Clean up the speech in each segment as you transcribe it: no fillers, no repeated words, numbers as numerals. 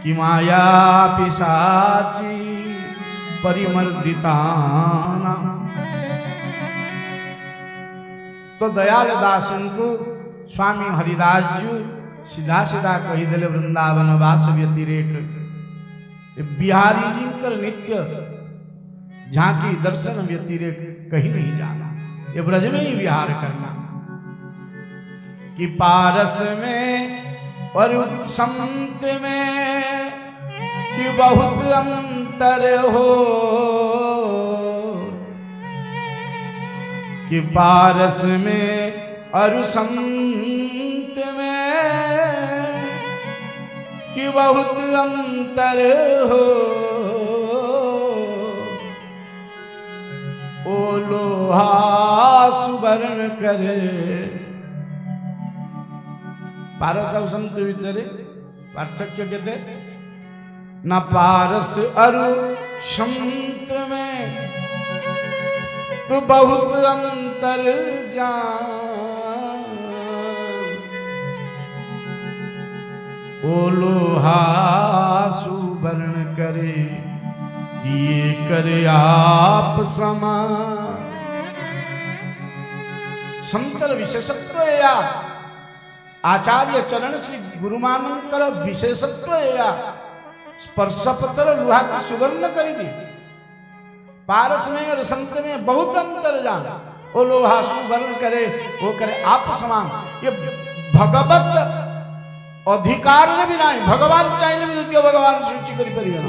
कि माया पिशाची परिमर्दिताना। तो दयाल दास को स्वामी हरिदास जी सीधा सीधा कही दिले वृंदावन वास व्यतिरेक बिहारी जी कर नित्य झांकी दर्शन व्यतिरेक कहीं नहीं जाना, ये ब्रज में ही विहार करना। कि पारस में और संत में कि बहुत अंतर हो, कि पारस में और संत में कि बहुत अंतर हो। ओ लोहा सुवर्ण करे, पारस और संत भीतरे पार्थक्य कहते न पारस अरु संत में तो बहुत अंतर जान। ओ लोहा सुवर्ण करे ये करे आप समान। संतर विशेषत्व या आचार्य चरण श्री गुरुमानंकर विशेषत्व या स्पर्शपत्र लोहा की सुवर्ण कर दी। पारस में और संत में बहुत अंतर जान। ओ लोहा सुवर्ण करे वो करे आप समान। ये भगवत अधिकार ने भी नहीं, भगवान चाहिए भी द्वितीय भगवान सृष्टि करी परिगण।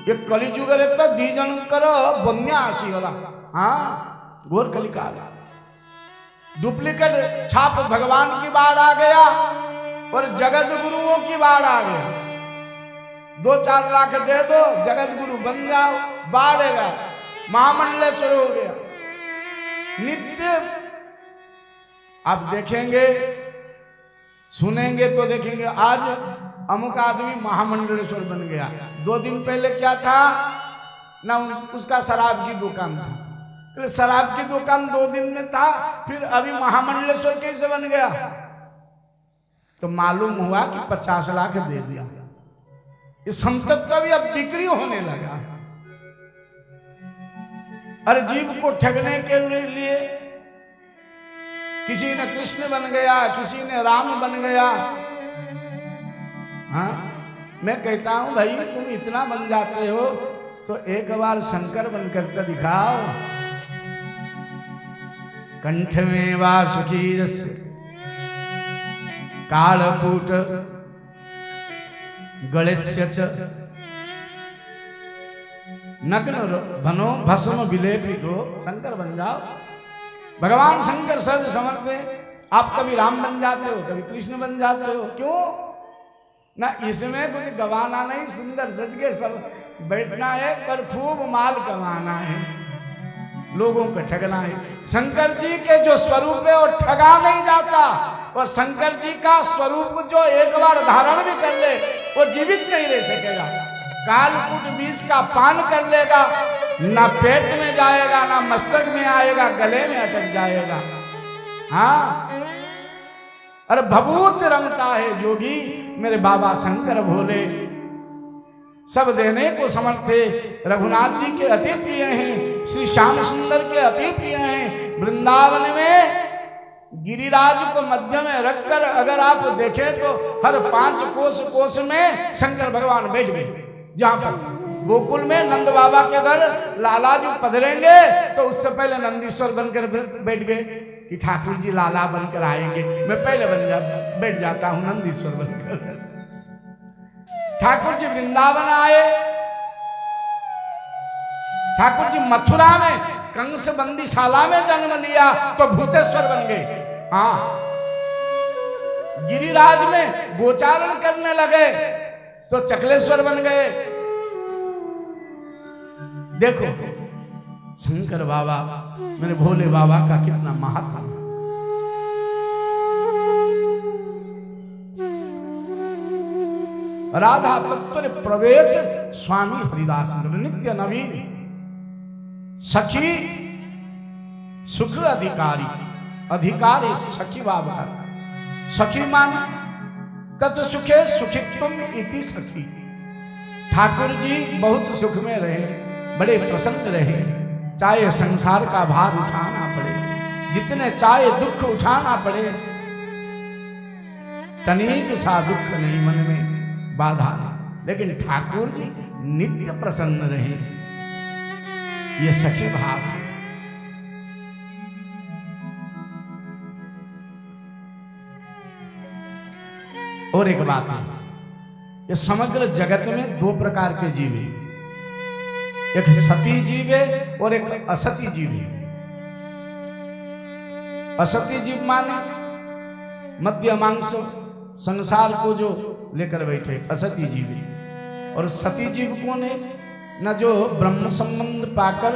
ये कलिजुग रे तो दी जनकर बन्या आसीगला। हाँ घोर कलिकाल डुप्लीकेट छाप भगवान की बाढ़ आ गया और जगत गुरुओं की बाढ़ आ गया। 2-4 लाख दे दो जगत गुरु बन जाओ, बाढ़ेगा महामंडलेश्वर हो गया। नित्य आप देखेंगे सुनेंगे तो देखेंगे आज अमुक आदमी महामंडलेश्वर बन गया। 2 दिन पहले क्या था ना, उसका शराब की दुकान था। शराब की दुकान 2 दिन में था, फिर अभी महामंडलेश्वर कैसे बन गया? तो मालूम हुआ कि 50 लाख दे दिया। ये संपत्ति भी अब बिक्री होने लगा। अरे जीव को ठगने के लिए किसी ने कृष्ण बन गया, किसी ने राम बन गया। हाँ मैं कहता हूं भाई तुम इतना बन जाते हो तो एक बार शंकर बनकर तो दिखाओ। कंठ में वासुकी रस कालकूट गणेश्य नग्न बनो भस्म विलेपित हो, शंकर बन जाओ। भगवान शंकर सहज समर्थ है। आप कभी राम बन जाते हो, कभी कृष्ण बन जाते हो। क्यों ना, इसमें कुछ गवाना नहीं, सुंदर सज के सब बैठना है पर खूब माल कमाना है, लोगों को ठगना है। शंकर जी के जो स्वरूप है वो ठगा नहीं जाता, और शंकर जी का स्वरूप जो एक बार धारण भी कर ले वो जीवित नहीं रह सकेगा। कालकूट विष का पान कर लेगा, ना पेट में जाएगा ना मस्तक में आएगा, गले में अटक जाएगा। हाँ अरे भभूत रंगता है जोगी मेरे बाबा शंकर भोले, सब देने को समर्थ है। रघुनाथ जी के अति प्रिय हैं, श्री श्याम सुंदर के अति प्रिय हैं। वृंदावन में गिरिराज को मध्य में रखकर अगर आप देखें तो हर 5 कोस में शंकर भगवान बैठ गए। जहां पर गोकुल में नंद बाबा के घर लाला जी पधरेंगे तो उससे पहले नंदीश्वर बनकर बैठ गए कि ठाकुर जी लाला बनकर आएंगे, मैं पहले बैठ जाता हूं नंदीश्वर बनकर। ठाकुर जी वृंदावन आए, ठाकुर जी मथुरा में कंस बंदीशाला में जन्म लिया तो भूतेश्वर बन गए। हाँ गिरिराज में गोचारण करने लगे तो चकलेश्वर बन गए। देखो शंकर बाबा मेरे भोले बाबा का कितना महत्व। राधा तत्व प्रवेश स्वामी हरिदास नित्य नवीन सखी सुख अधिकारी, अधिकार सखी बाबा। सखी माने तत् सुखे सुखित्वम इति सखी। ठाकुर जी बहुत सुख में रहे, बड़े प्रसन्न रहे, चाहे संसार का भार उठाना पड़े, जितने चाहे दुख उठाना पड़े, तनिक सा दुख नहीं मन में बाधा नहीं, लेकिन ठाकुर जी नित्य प्रसन्न रहे। ये सखी भाव है। और एक बात है, ये समग्र जगत में दो प्रकार के जीव हैं, एक सती जीव है और एक असती जीव है। असती जीव माने मध्य मांस संसार को जो लेकर बैठे असती जीव है, और सती जीव कौन है? न जो ब्रह्म संबंध पाकर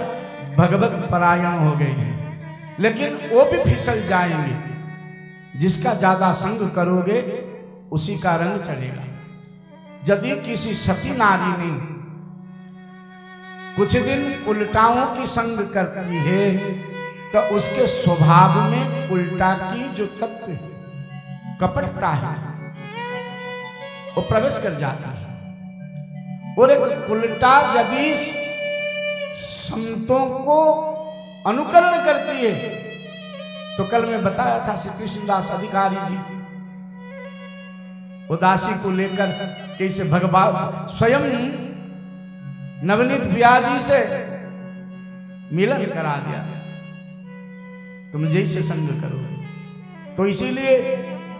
भगवत परायण हो गए हैं, लेकिन वो भी फिसल जाएंगे। जिसका ज्यादा संग करोगे उसी का रंग चढ़ेगा। यदि किसी सती नारी ने कुछ दिन उल्टाओं की संग करती है तो उसके स्वभाव में उल्टा की जो तत्व है, कपटता है, वो प्रवेश कर जाता है। और एक उल्टा यदि संतों को अनुकरण करती है, तो कल मैं बताया था श्री कृष्णदास अधिकारी जी उदासी को लेकर कैसे भगवान स्वयं नवनीत ब्याजी से मिलन करा दिया, तुम जैसे संग करो। तो इसीलिए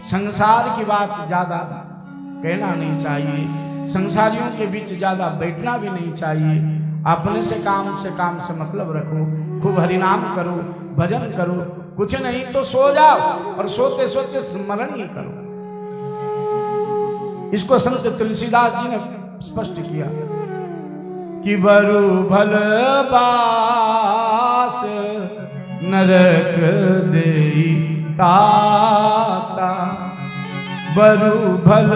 संसार की बात ज्यादा कहना नहीं चाहिए, संसारियों के बीच ज्यादा बैठना भी नहीं चाहिए। अपने से काम से मतलब रखो, खूब हरिनाम करो, भजन करो, कुछ नहीं तो सो जाओ और सोते सोते स्मरण ही करो। इसको संत तुलसीदास जी ने स्पष्ट किया कि बरु भल बास नरक देई ताता, बरु भल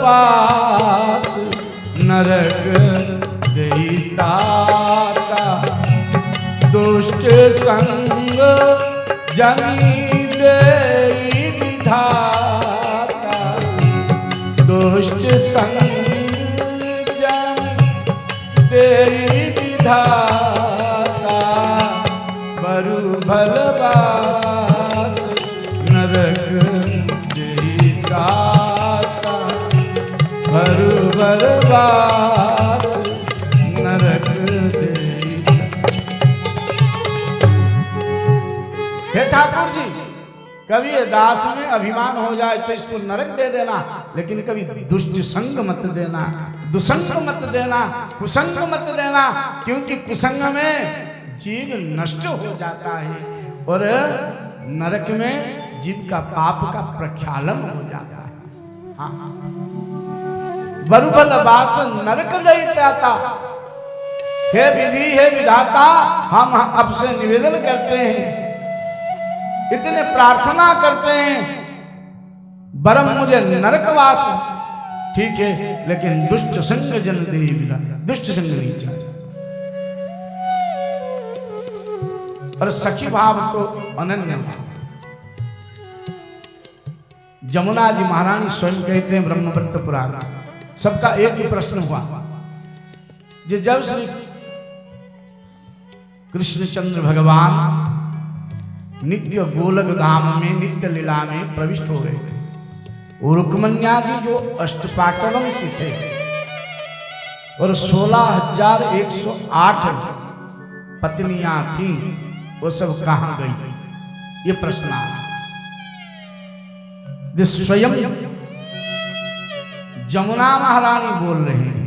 बास नरक देई ताता, दुष्ट संग जनी देई विधाता, दुष्ट संग जन देई विधाता, बरु भल बास नरक देई ताता, बरु भल बास नरक देई। हे ठाकुर जी, कभी दास में अभिमान हो जाए तो इसको नरक दे देना, लेकिन कभी दुष्ट संग मत देना, दुसंग मत देना, कुसंग मत देना, क्योंकि कुसंग में जीव नष्ट हो जाता है और नरक में जीव का पाप का प्रक्षालन हो जाता है। हाँ, बरुबल वास नरक दैत्याता। हे विधि, हे विधाता, हम आपसे निवेदन करते हैं, इतने प्रार्थना करते हैं, बरम मुझे नरकवास, ठीक है, लेकिन दुष्ट संग जन दे विदा, दुष्ट संग नहीं चाहिए। और सखी भाव तो अनन्य भाव। जमुना जी महारानी स्वयं कहते हैं ब्रह्मवृत्त पुराण, सबका एक ही प्रश्न हुआ कि जब श्री कृष्णचंद्र भगवान नित्य गोलक धाम में नित्य लीला में प्रविष्ट हो गए, रुक्मण्या जी जो अष्टपाटवंशी थे और 16,108 पत्नियां थीं, वो सब कहां गई? ये प्रश्न आ स्वयं जमुना महारानी बोल रहे हैं।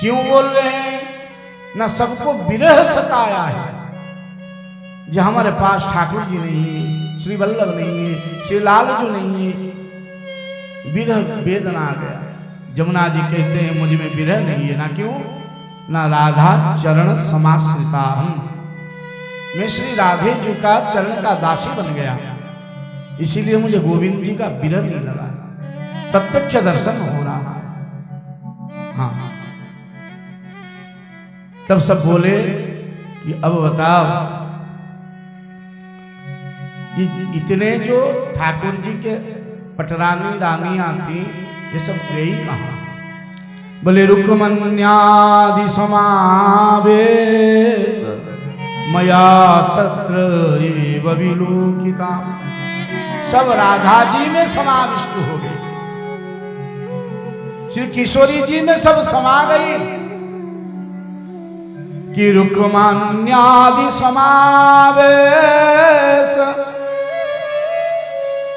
क्यों बोल रहे हैं? ना सबको विरह सताया है, जो हमारे पास ठाकुर जी नहीं है, श्री वल्लभ नहीं है, श्री लालजू नहीं है, विरह वेदना आ गया। जमुना जी कहते हैं मुझ में विरह नहीं है, ना क्यों? ना राधा चरण समाश्रिता हूं, मैं श्री राधे जी का चरण का दासी बन गया, इसीलिए मुझे गोविंद जी का विरह नहीं लगा, प्रत्यक्ष दर्शन हो रहा है। हाँ, तब सब बोले कि अब बताओ, इतने जो ठाकुर जी के पटरानी रानियां थी, ये सब गई कहाँ? बोले रुक्मण्यादि समावेश मया तत्र एव विलोकिता। सब राधा जी में समाविष्ट हो गए, श्री किशोरी जी में सब समा गई कि रुक्मान्यादि समावेश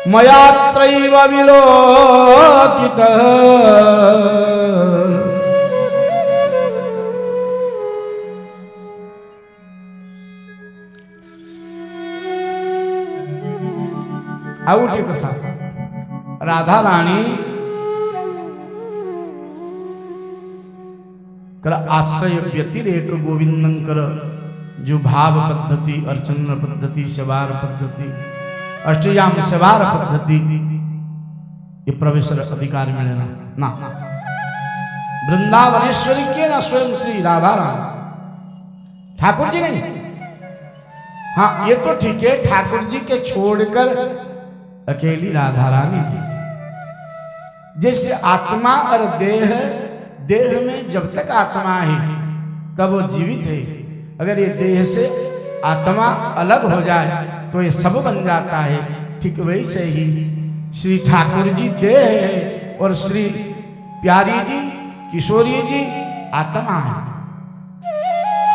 मया त्रैव विलोकित। ଆଉ ଗୋଟେ କଥା, ରାଧା ରାଣୀ आश्रय व्यतिरेक गोविंदंकर जो भाव पद्धति, अर्चन पद्धति, सेवार पद्धति, अष्टयाम सेवार पद्धति, ये प्रवेश अधिकार मिले ना। वृंदावनेश्वरी के ना स्वयं श्री राधा रानी, ठाकुर जी नहीं। हाँ ये तो ठीक है, ठाकुर जी के छोड़कर अकेली राधा रानी थी। जैसे आत्मा और देह, देह में जब तक आत्मा है तब वो जीवित है, अगर ये देह से आत्मा अलग हो जाए तो ये सब बन जाता है। ठीक वैसे ही श्री ठाकुर जी देह है और श्री प्यारी जी, किशोरी जी आत्मा है।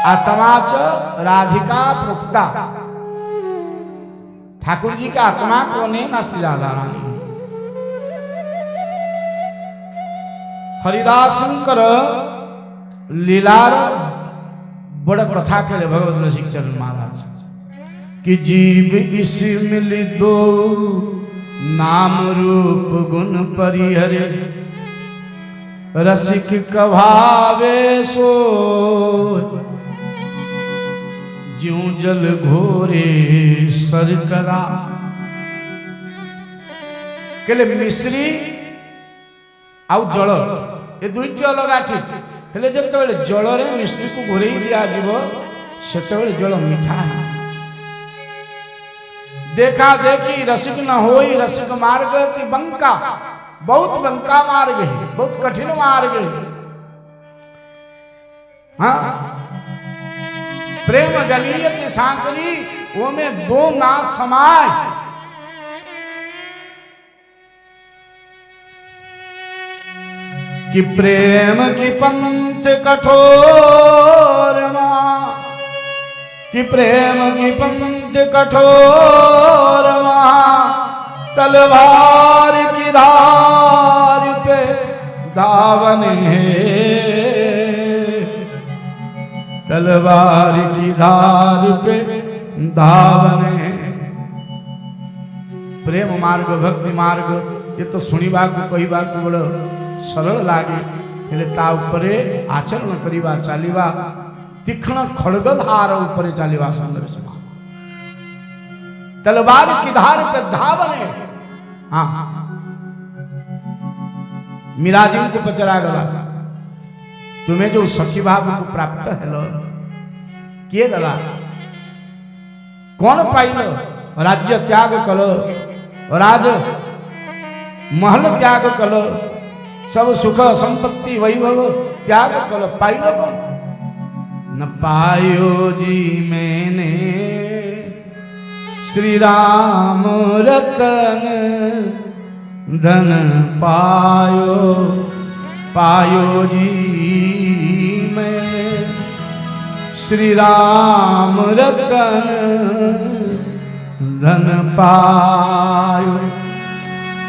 आत्मा च राधिका प्रोक्ता, ठाकुर जी का आत्मा कौन है? ना श्री राधा रानी। हरिदास शंकर लीलार बड़ कथा कहले भगवत रसिक चरण महाराज कि जीव इस मिली दो नाम रूप गुण परिहरे रसिक कभावे सो ज्यों जल घोरे सर करा। कहले मिश्री आउ जल ये दुईटी अलग ठीक हेले जिते जल मिश्री को घोरे दिज्व से जल मीठा है। देखा देखी रसिक न होई रसिक मार्ग ती बंका, बहुत बंका मार्ग है, बहुत कठिन मार्ग है। हाँ प्रेम गलीयत सांकरी वो में दो ना समाय। कि प्रेम की पंथ कठोर मां, कि प्रेम की पंथ कठोर मां, तलवार की धार पे दावन है, तलवार की धार पे धावन है। प्रेम मार्ग भक्ति मार्ग ये तो सुनिबा को कहबा को बड़ सरल लागे, हेले ता उपरे आचरण करिबा चालिबा तीक्ष्ण खड़ग धार उपरे चालिबा सुंदर समा। तलवार की धार पे धावन है। हाँ मीरा जी को पचरा गला तुम्हें जो सखी भाव को प्राप्त है लो किए दला कौन पाइल? राज्य त्याग कलो, राज महल त्याग कलो, सब सुख संपत्ति वैभव त्याग कलो, पाइल कौन? न पायो जी मैंने श्री राम रतन, धन पायो पायो जी मैंने श्री राम रतन, धन पायो।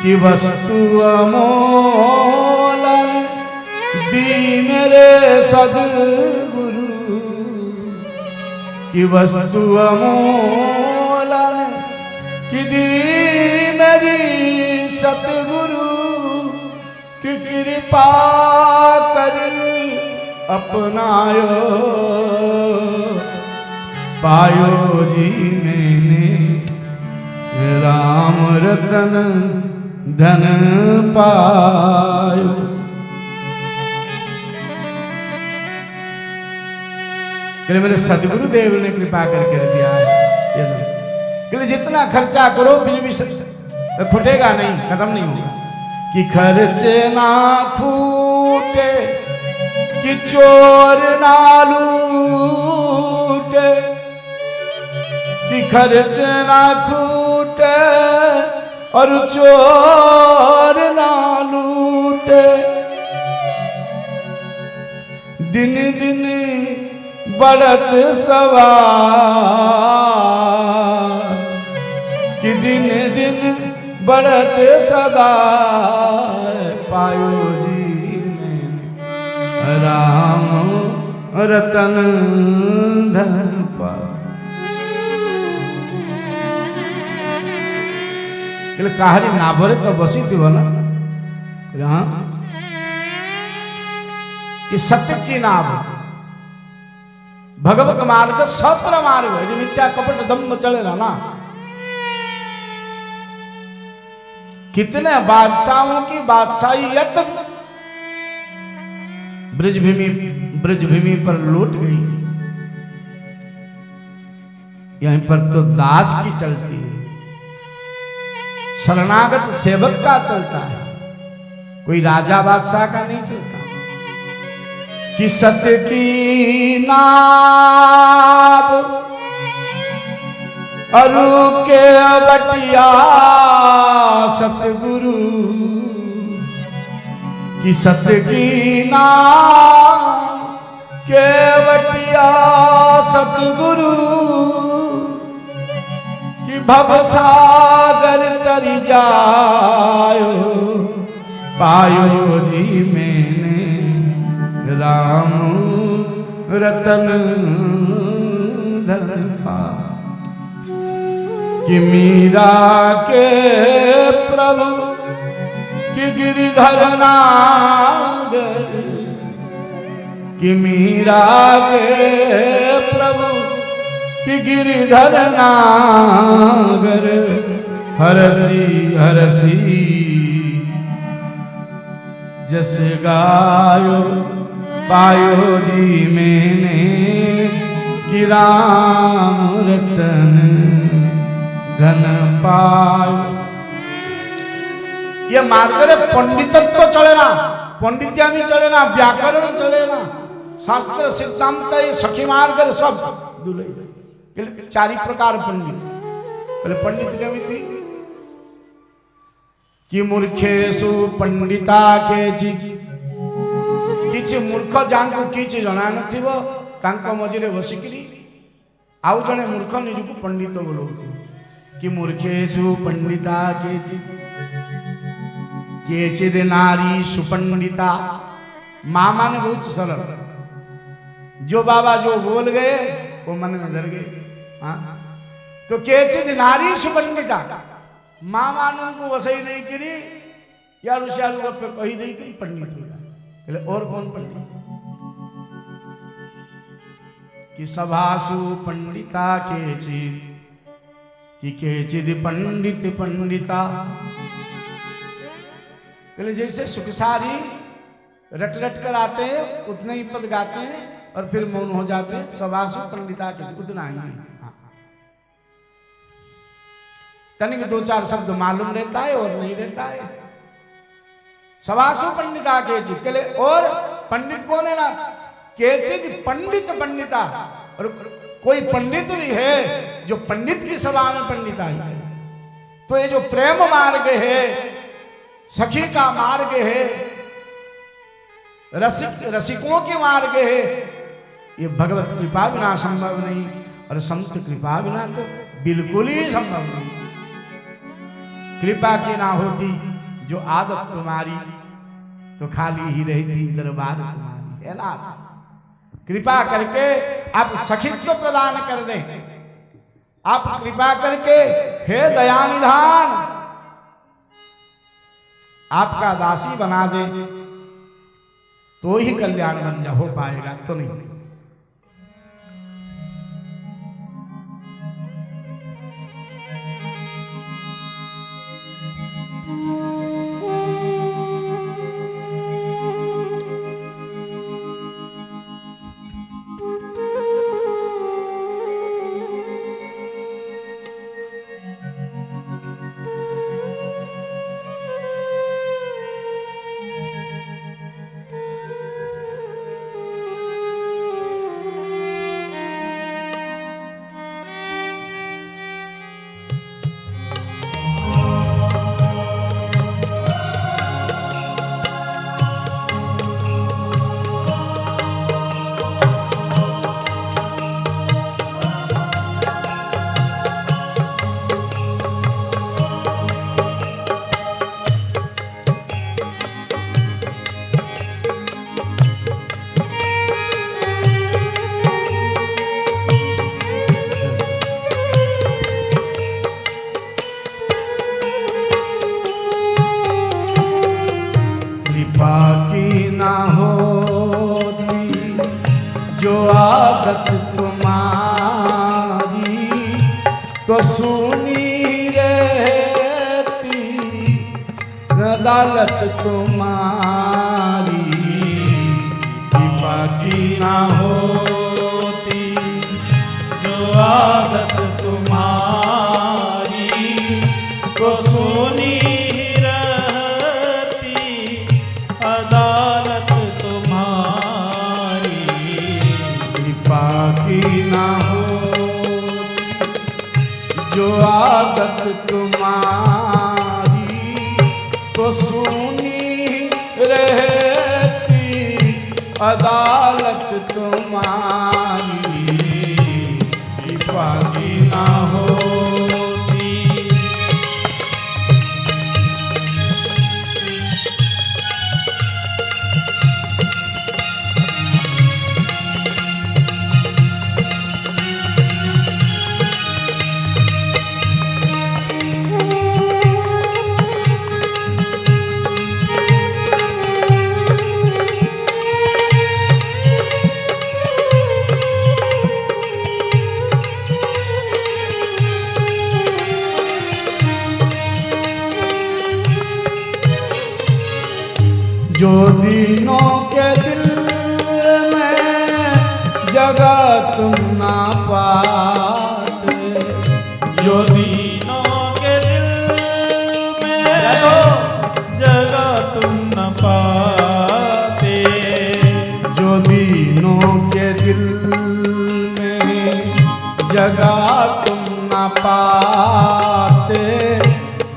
कि वस्तु अमोलन दी मेरे सद्गुरु, कि वस्तु अमोलन कि दी मेरी सतगुरु, कि कृपा कर अपनायो पायो जी मैंने राम रतन, धन पायो। कहले मेरे सदगुरु देव ने कृपा करके दिया है। कहले जितना खर्चा करो फिर भी फुटेगा नहीं, खत्म नहीं होगा। कि खर्चे ना फूटे कि चोर ना लूटे, कि खर्च ना फूटे और चोर ना लूटे। दिन दिन बढ़त सवार कि दिन दिन बढ़त सदा पायो जी में राम रतन धन पा। काहरी ना भरे तो बसी थी वो ना कि सत्य की नाभ भगवत मार्ग सत्र मार्ग जो मिथ्या कपट दम्भ चले रहा ना। कितने बादशाहों की बादशाहियत ब्रजभूमि पर लूट गई, यहीं पर तो दास की चलती है, शरणागत सेवक का चलता है, कोई राजा बादशाह का नहीं चलता। कि सत्य की नाव अरु के बटिया सतगुरु, कि सत्य की नाव के बटिया सतगुरु, कि भवसागर तरी जायो पायो जी मैंने राम रतन धन पा। कि मीरा के प्रभु कि गिरिधर नागर, कि मीरा के प्रभु कि गिरिधर नागर, हरसी हरसी जस गायो पायो जी मैंने कि राम रतन धन पायो। ये मार्ग रे पंडितत्व चले ना, पंडित्या भी चले ना, व्याकरण चले ना, शास्त्र सिद्धांत सखी मार्ग सब दुले। चारि प्रकार पंडित बोले पंडित केमिति कि मूर्खेषु पंडिता केचि, किछि मूर्ख जांको किछि जणा नथिबो तांको मझिरे बसिकरी आउ जणे मूर्ख निजको पंडित बोलौछि। कि मूर्खेषु पंडिता केचि केचिद नारी सुपंडिता। माँ माने बहुत सरल, जो बाबा जो बोल गए वो मन में धर गए। हाँ तो केचिद नारी सुपंडिता, माँ मानू को वसई नहीं करी या ऋषियालु पे कही नहीं करी पंडित हो जाए। और कौन पंडित? कि सभासु पंडिता केचिद, कि केचिद पंडित पंडिता। पहले जैसे सुखसारी रट रट कर आते हैं उतने ही पद गाते हैं और फिर मौन हो जाते हैं। सभासु पंडिता के उतना ही तनिक दो चार शब्द मालूम रहता है और नहीं रहता है। सभासु पंडिता केचिद के लिए, और पंडित कौन है ना? केचिद पंडित पंडिता। और कोई पंडित भी है जो पंडित की सभा में पंडित आई है। तो ये जो प्रेम मार्ग है, सखी का मार्ग है, रसिकों के मार्ग है, ये भगवत कृपा बिना संभव नहीं और संत कृपा बिना तो बिल्कुल ही संभव नहीं। कृपा की ना होती जो आदत तुम्हारी तो खाली ही रहती दरबार तुम्हारी, है ना? कृपा करके आप सखित्व प्रदान कर दें, आप कृपा करके हे दयानिधान आपका दासी बना दे तो ही कल्याण बन जा हो पाएगा, तो नहीं। आदत तुम्हारी तो सुनी रहती, अदालत तुम्हारी बाकी ना होती। जो आदत तुम्हारी तो सुनी रहती, अदालत तुम्हारी बाकी ना होती। जो आदत तुम्हारी तो सुनी रहती, अदालत तुम्हारी बाकी ना होती। जो दीनों के दिल में जगह तुम ना पाते, जो दीनों के दिल में जगह तुम न पाते, जो दीनों के दिल में जगह तुम ना पाते,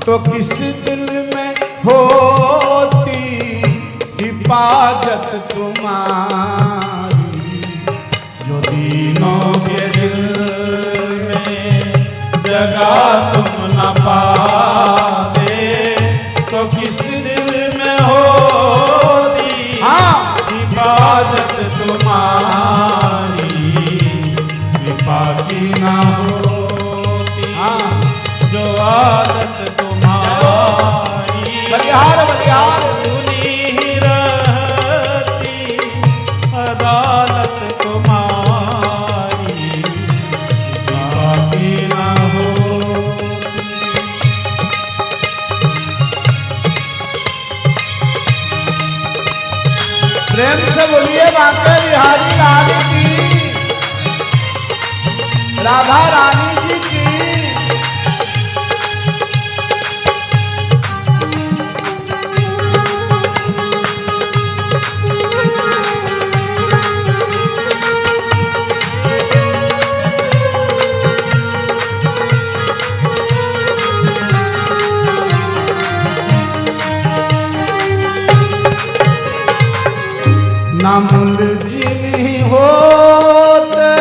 तो किस दिल में होती हिफाजत तुम्हारी। जो दीनों के दिल में जगह तुम न पाते, तो किस दिल में होती हिफाजत तुम्हारी बाकी ना होती। जो आदत तुम्हारी बलिहार बलिहार सुनी रहती, अदालत तुम्हारी बाकी ना होती। प्रेम से बोलिए बांके बिहारी लाल की, राधा रानी जी की। न मुलजिम होते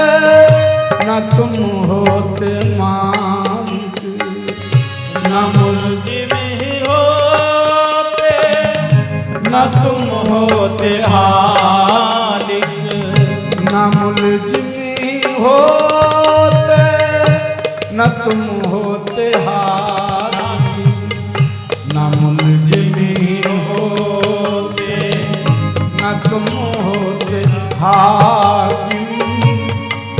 न तुम होते मालिक, न मुलजिम होते न तुम होते हालिक, न मुलजिम होते न तुम होते हालिक, न मुलजिम होते न तुम होते हाकिम।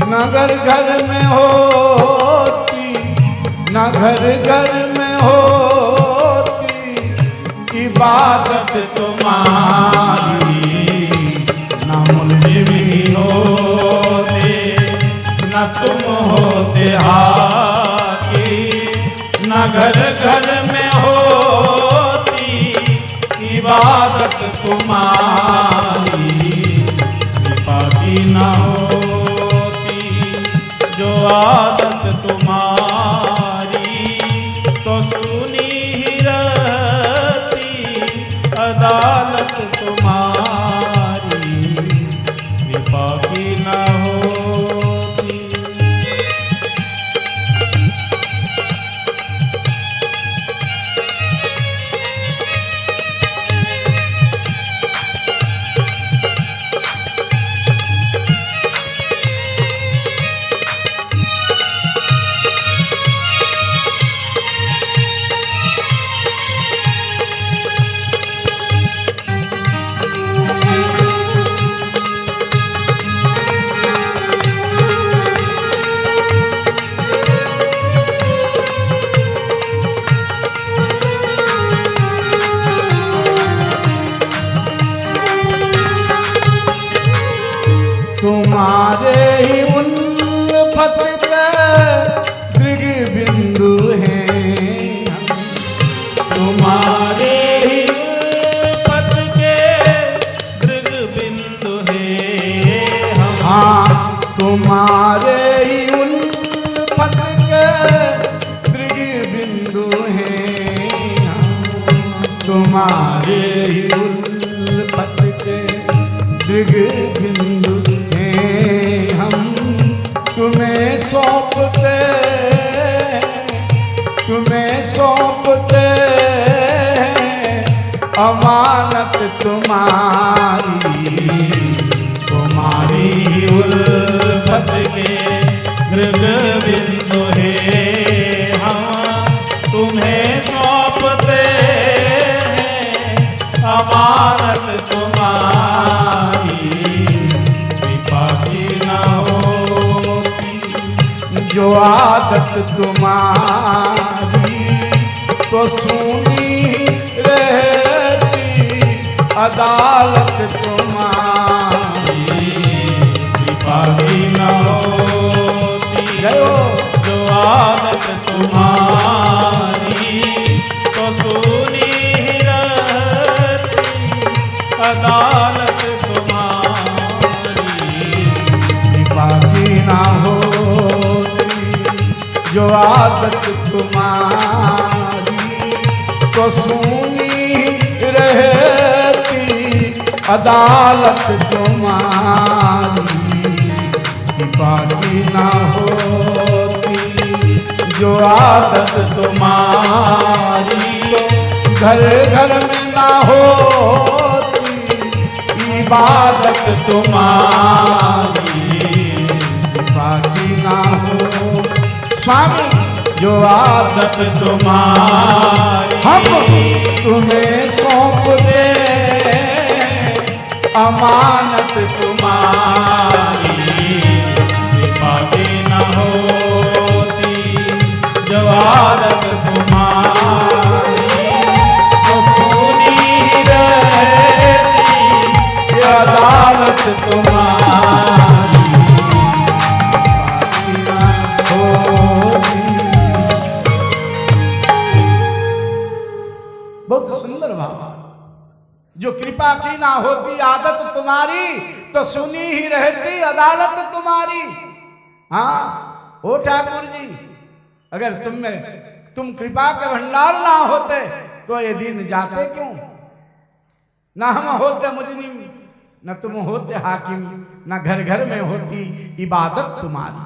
न घर घर में होती, न घर घर में होती इबादत तुम्हारी। न मुलजिम होते न तुम होते हाकिम, न घर घर में होती इबादत तुम्हारी बाकी ना होती। जो आदत तुम्हारी तो सुनी रहती, अदालत तुम्हारी तुम्हारे ही उल्फत के दृग बिंदु हैं, तुम्हारे ही उल्फत के दृग बिंदु है हम। हाँ तुम्हारे ही उल्फत के दृग बिंदु हैं, तुम्हारे ही उल्फत के दृग बिंदु हैं हम। तुम्हें सौंपते अमानत तुम्हारी, तुम्हारी उल्फत के दृग बिंदु है हम। तुम्हें सौंपते अमानत तुम्हारी, कृपा की न होती जो आदत तुम्हारी तो सुनी रहती अदालत तुम्हारी, कृपा की न होती जो आदत तुम्हारी तो सुनी रहती अदालत तुम्हारी, कृपा की ना होती जो आदत तुम्हारी तो सुनी रहती अदालत तुम्हारी, कृपा की ना होती जो आदत तुम्हारी घर घर में ना होती इबादत तुम्हारी, कृपा की ना हो स्वामी जो आदत तुम्हारी हम तुम्हें सौंप दे अमानत तुम्हारी, कृपा की न होती जो आदत तुम्हारी तो सुनी रहती अदालत तुम्हारी, बहुत सुंदर भाव। जो कृपा की ना होती आदत तुम्हारी तो सुनी ही रहती अदालत तुम्हारी। हाँ ओ ठाकुर जी, अगर तुम कृपा के भंडार ना होते तो ये दिन जाते क्यों? ना हम होते मुजरिम, न तुम होते हाकिम, न घर घर में होती इबादत तुम्हारी।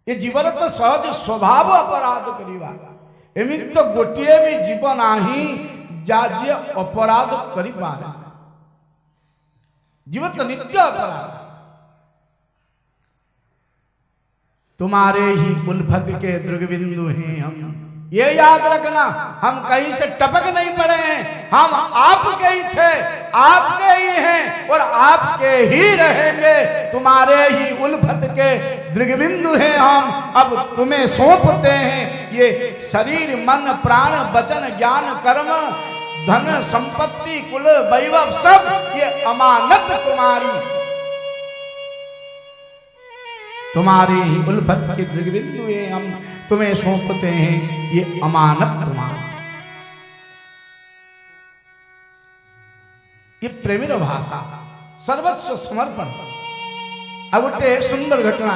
ये जीवन तो सहज स्वभाव अपराध करिवा, एमित तो गोटिए भी जीवन आही जाज्य अपराध करी पारे। जीवन तो नित्य अपराध। तुम्हारे ही उल्फत के दृगबिंदु हैं हम, ये याद रखना। हम कहीं से टपक नहीं पड़े हैं, हम आपके ही थे, आपके ही हैं और आपके ही रहेंगे। तुम्हारे ही उल्फत के दृगबिंदु हैं हम, अब तुम्हें सौंपते हैं ये शरीर मन प्राण वचन ज्ञान कर्म धन संपत्ति कुल वैभव सब ये अमानत तुम्हारी। तुम्हारी ही उल्फत के दृगबिंदु हैं हम, तुम्हें सौंपते हैं ये अमानत तुम्हारी। ये प्रेमीर भाषा सर्वस्व समर्पण। अब गोटे सुंदर घटना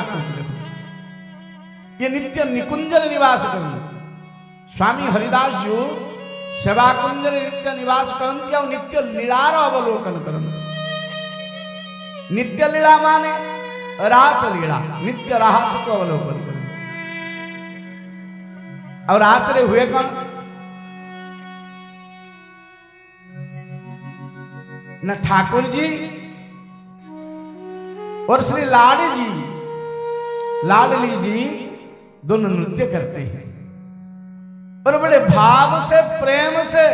ये नित्य निकुंजन निवास करते स्वामी हरिदास जी सेवा कुंजन नित्य निवास करते और नित्य लीलार अवलोकन करते। नित्य लीला माने रास लीला, नित्य रास को अवलोकन करें। और आश्रय हुए कौन? न ठाकुर जी और श्री लाडी जी, लाडली जी दोनों नृत्य करते हैं और बड़े भाव से प्रेम से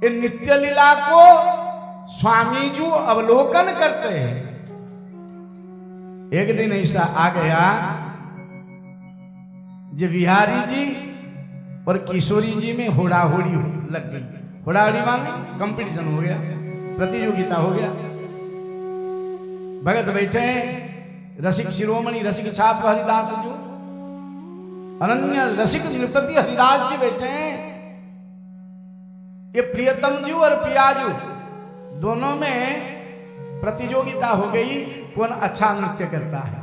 इन नित्य लीला को स्वामी जी अवलोकन करते हैं। एक दिन ऐसा आ गया जो बिहारी जी और किशोरी जी में होड़ाहोड़ी लग गई। होड़ाहोड़ी माने कंपटीशन हो गया, प्रतियोगिता हो गया। भगत बैठे हैं, रसिक शिरोमणि रसिक छाप हरिदास जी, अनन्य रसिक नृपति हरिदास जी बैठे हैं। ये प्रियतम जी और पियाजू दोनों में प्रतियोगिता हो गई, कौन अच्छा नृत्य करता है।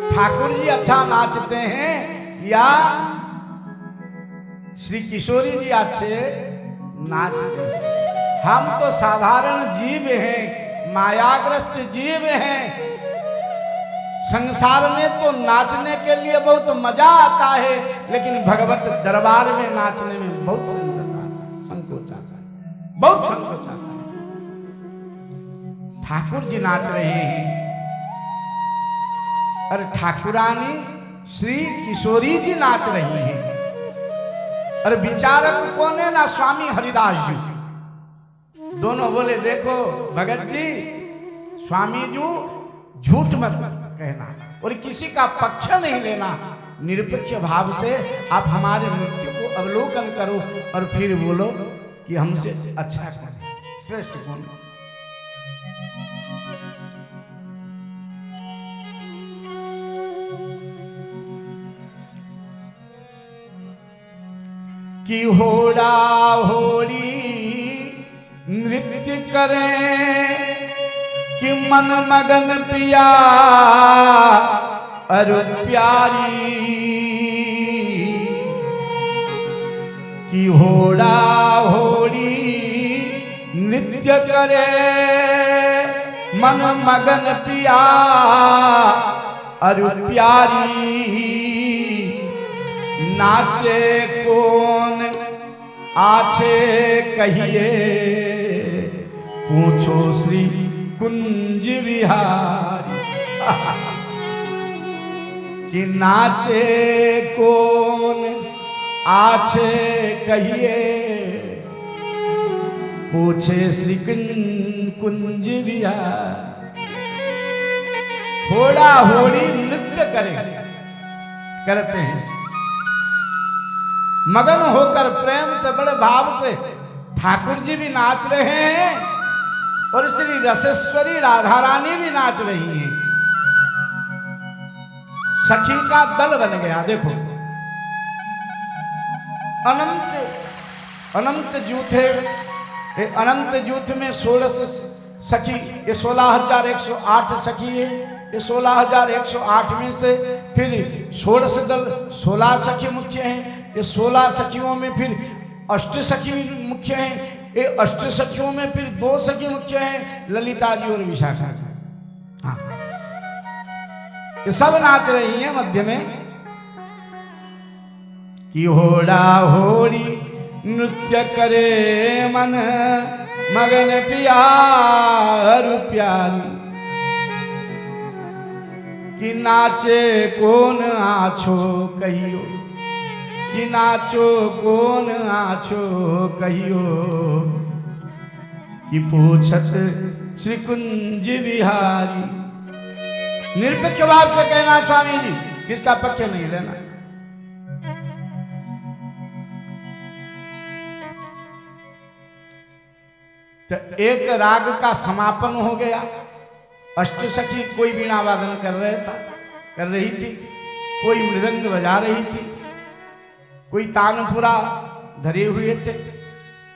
ठाकुर जी अच्छा नाचते हैं या श्री किशोरी जी अच्छे नाचते हैं। हम तो साधारण जीव हैं, मायाग्रस्त जीव हैं। संसार में तो नाचने के लिए बहुत मजा आता है, लेकिन भगवत दरबार में नाचने में बहुत संकोच आता है, बहुत संकोच आता है। ठाकुर जी नाच रहे हैं और ठाकुरानी श्री किशोरी जी नाच रही हैं, और विचारक कौन है ना, स्वामी हरिदास जी। दोनों बोले देखो भगत जी, स्वामी जी झूठ मत कहना और किसी का पक्ष नहीं लेना, निरपेक्ष भाव से आप हमारे नृत्य को अवलोकन करो और फिर बोलो कि हमसे अच्छा कौन है, श्रेष्ठ कौन है। कि होड़ा होड़ी नृत्य करें, कि मन मगन पिया अरु प्यारी, कि होड़ा होड़ी नृत्य करे, मन मगन पिया अरु प्यारी। नाचे कौन आछे कहिए, पूछो श्री कुंज विहारी। कि नाचे कौन आछे कहिए, पूछे श्री कुंज विहारी। होड़ा होड़ी नृत्य करते हैं, मगन होकर प्रेम से बड़े भाव से ठाकुर जी भी नाच रहे हैं और श्री रसेश्वरी राधा रानी भी नाच रही हैं। सखी का दल बन गया। देखो अनंत जूथ है, अनंत जूथ में 16 सखी, ये 16,108 सखी है। ये 16,108 में से फिर 16 दल, 16 सखी मुख्य हैं। ये 16 सखियों में फिर 8 सखी मुख्य हैं। ये 8 सखियों में फिर 2 सखी मुख्य हैं, ललिता जी और विशाखा जी। हाँ, ये सब नाच रही हैं मध्य में। कि होड़ा होड़ी नृत्य करे मन मगन पिया अरु प्यारी। कि नाचे कौन आछो कहियो, कि नाचो कौन आछो कहियो। कि पूछत श्री कुंज विहारी। निरपेक्ष भाव से कहना स्वामी जी, किसका पक्ष नहीं लेना। तो एक राग का समापन हो गया। अष्टसखी कोई वीणा वादन कर रही थी, कोई मृदंग बजा रही थी, कोई तानपुरा धरे हुए थे।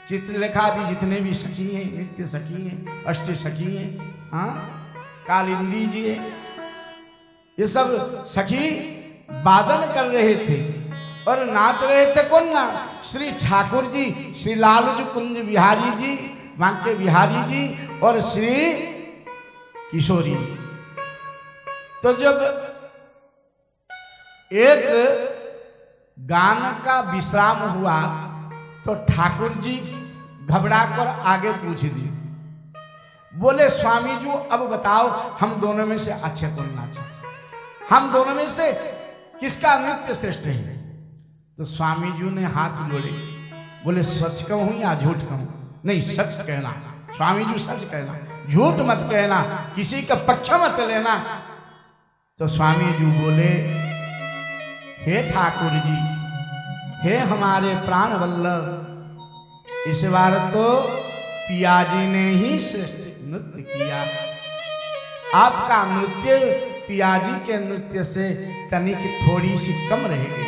चित्रलेखा भी जितने भी सखी हैं, नित्य सखी हैं, अष्ट सखी हैं, हाँ, कालिंदी जी है, ये सब सखी वादन कर रहे थे और नाच रहे थे। कौन ना, श्री ठाकुर जी, श्री लालू कुंज बिहारी जी, बांके बिहारी जी और श्री किशोरी। तो जब एक गान का विश्राम हुआ तो ठाकुर जी घबराकर आगे पूछ दिए, बोले स्वामी जी अब बताओ हम दोनों में से अच्छे कौन नाचे, हम दोनों में से किसका नृत्य श्रेष्ठ है। तो स्वामी जी ने हाथ जोड़े, बोले सच कहूं या झूठ कहूं। नहीं, सच कहना स्वामी जी, सच कहना, झूठ मत कहना, किसी का पक्ष मत लेना। तो स्वामी जी बोले, हे ठाकुर जी, हे हमारे प्राण वल्लभ, इस बार तो पिया जी ने ही श्रेष्ठ नृत्य किया। आपका नृत्य पियाजी के नृत्य से तनिक थोड़ी सी कम रहेगी,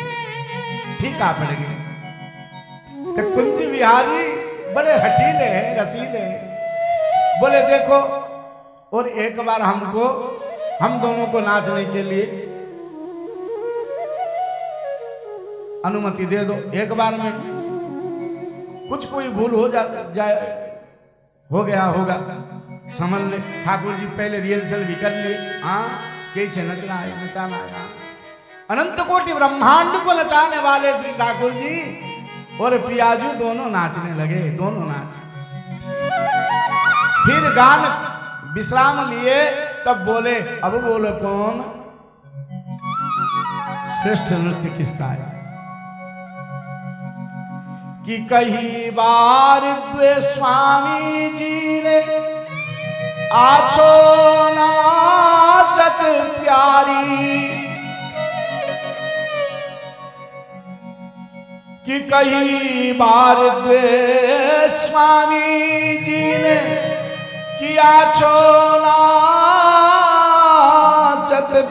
फीका पड़ेगी। तो कुंज बिहारी बड़े हठीले हैं, रसीले हैं। बोले देखो, और एक बार हमको, हम दोनों को नाचने के लिए अनुमति दे दो। एक बार में कुछ कोई भूल हो जाए, हो गया होगा, समझ ले। ठाकुर जी पहले रिहर्सल भी कर लिए। हाँ, कैसे नचना है, नचाना है। हाँ। अनंत कोटि ब्रह्मांड को नचाने वाले श्री ठाकुर जी और पियाजू दोनों नाचने लगे, दोनों नाच। फिर गान विश्राम लिए, तब बोले, अब बोले कौन श्रेष्ठ नृत्य किसका है? कि कई बार द्वे स्वामी जी ने आछो नाचत प्यारी, कि कई बार द्वे स्वामी जी ने किया छो नाचत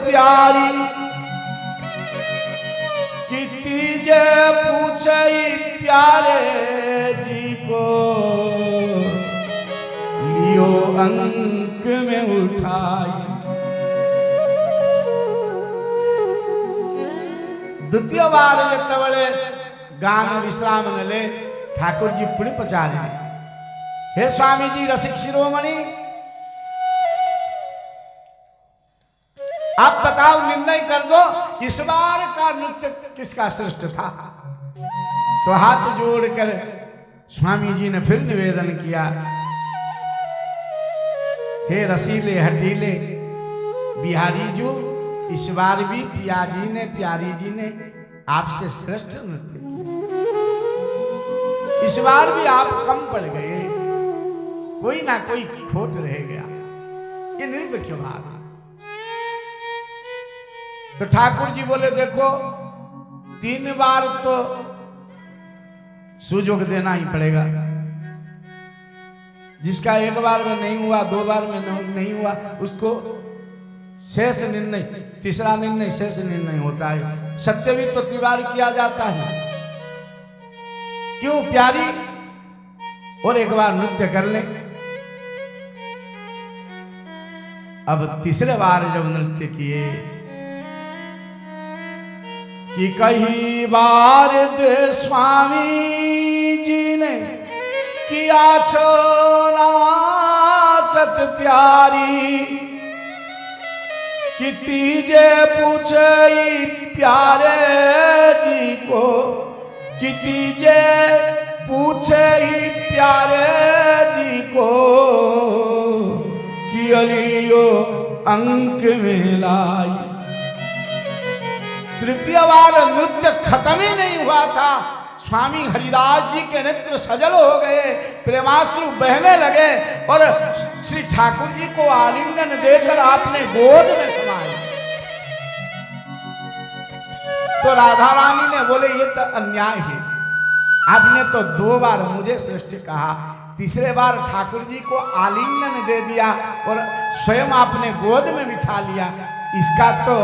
प्यारी, कि तीजे पूछे प्यारे जी को लियो अंक में उठाई। द्वितीय बार ये गान विश्राम न ले, ठाकुर जी पुण्य पचारे। हे स्वामी जी रसिक शिरोमणि, आप बताओ, निर्णय कर दो, इस बार का नृत्य किसका श्रेष्ठ था? तो हाथ जोड़कर स्वामी जी ने फिर निवेदन किया, हे रसीले हटीले बिहारी जो, इस बार भी पियाजी ने, प्यारी जी ने आपसे श्रेष्ठ नृत्य किया। इस बार भी आप कम पड़ गए, कोई ना कोई खोट रह गया। ये निर्विख्य बात है। तो ठाकुर जी बोले देखो, 3 बार तो सुजोग देना ही पड़ेगा। जिसका 1 बार में नहीं हुआ, 2 बार में नहीं हुआ, उसको शेष निर्णय, तीसरा निर्णय शेष निर्णय होता है। सत्यविद तो 3 बार किया जाता है। क्यों प्यारी? और 1 बार नृत्य कर ले। अब तीसरे बार जब नृत्य किए, कि कई बार दे स्वामी जी ने किया छो नाचत प्यारी, कि तीजे पूछे प्यारे जी को, कि तीजे पूछे ही प्यारे जी को, कि अलियो अंक में लाई। तृतीय बार नृत्य खत्म ही नहीं हुआ था, स्वामी हरिदास जी के नेत्र सजल हो गए, प्रेमाश्रु बहने लगे, और श्री ठाकुर जी को आलिंगन देकर आपने गोद में समाए। तो राधा रानी ने बोले ये तो अन्याय है, आपने तो 2 बार मुझे श्रेष्ठ कहा, तीसरे बार ठाकुर जी को आलिंगन दे दिया और स्वयं आपने गोद में बिठा लिया। इसका तो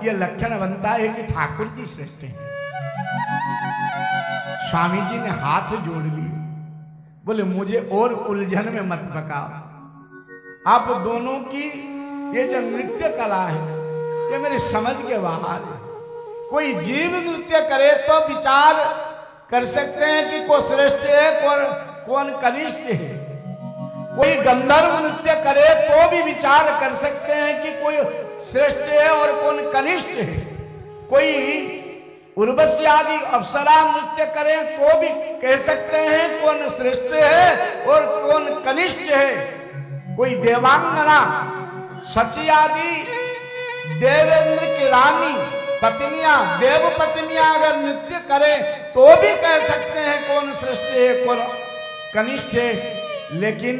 ये लक्षण बनता है कि ठाकुर जी श्रेष्ठ हैं। स्वामी जी ने हाथ जोड़ लिए, बोले मुझे और उलझन में मत पकाओ। आप दोनों की ये जो नृत्य कला है, ये मेरी समझ के बाहर है। कोई जीव नृत्य करे तो विचार कर सकते हैं कि कौन श्रेष्ठ है, कौन कनिष्ठ है। कोई गंधर्व नृत्य करे तो भी विचार कर सकते हैं कि कोई श्रेष्ठ है और कौन कनिष्ठ है। कोई उर्वशी आदि अप्सरा नृत्य करें तो भी कह सकते हैं कौन श्रेष्ठ है और कौन कनिष्ठ है। कोई देवांगना सची आदि देवेंद्र की रानी पत्नियां, देव पत्नियां अगर नृत्य करें तो भी कह सकते हैं कौन श्रेष्ठ है कौन कनिष्ठ है। लेकिन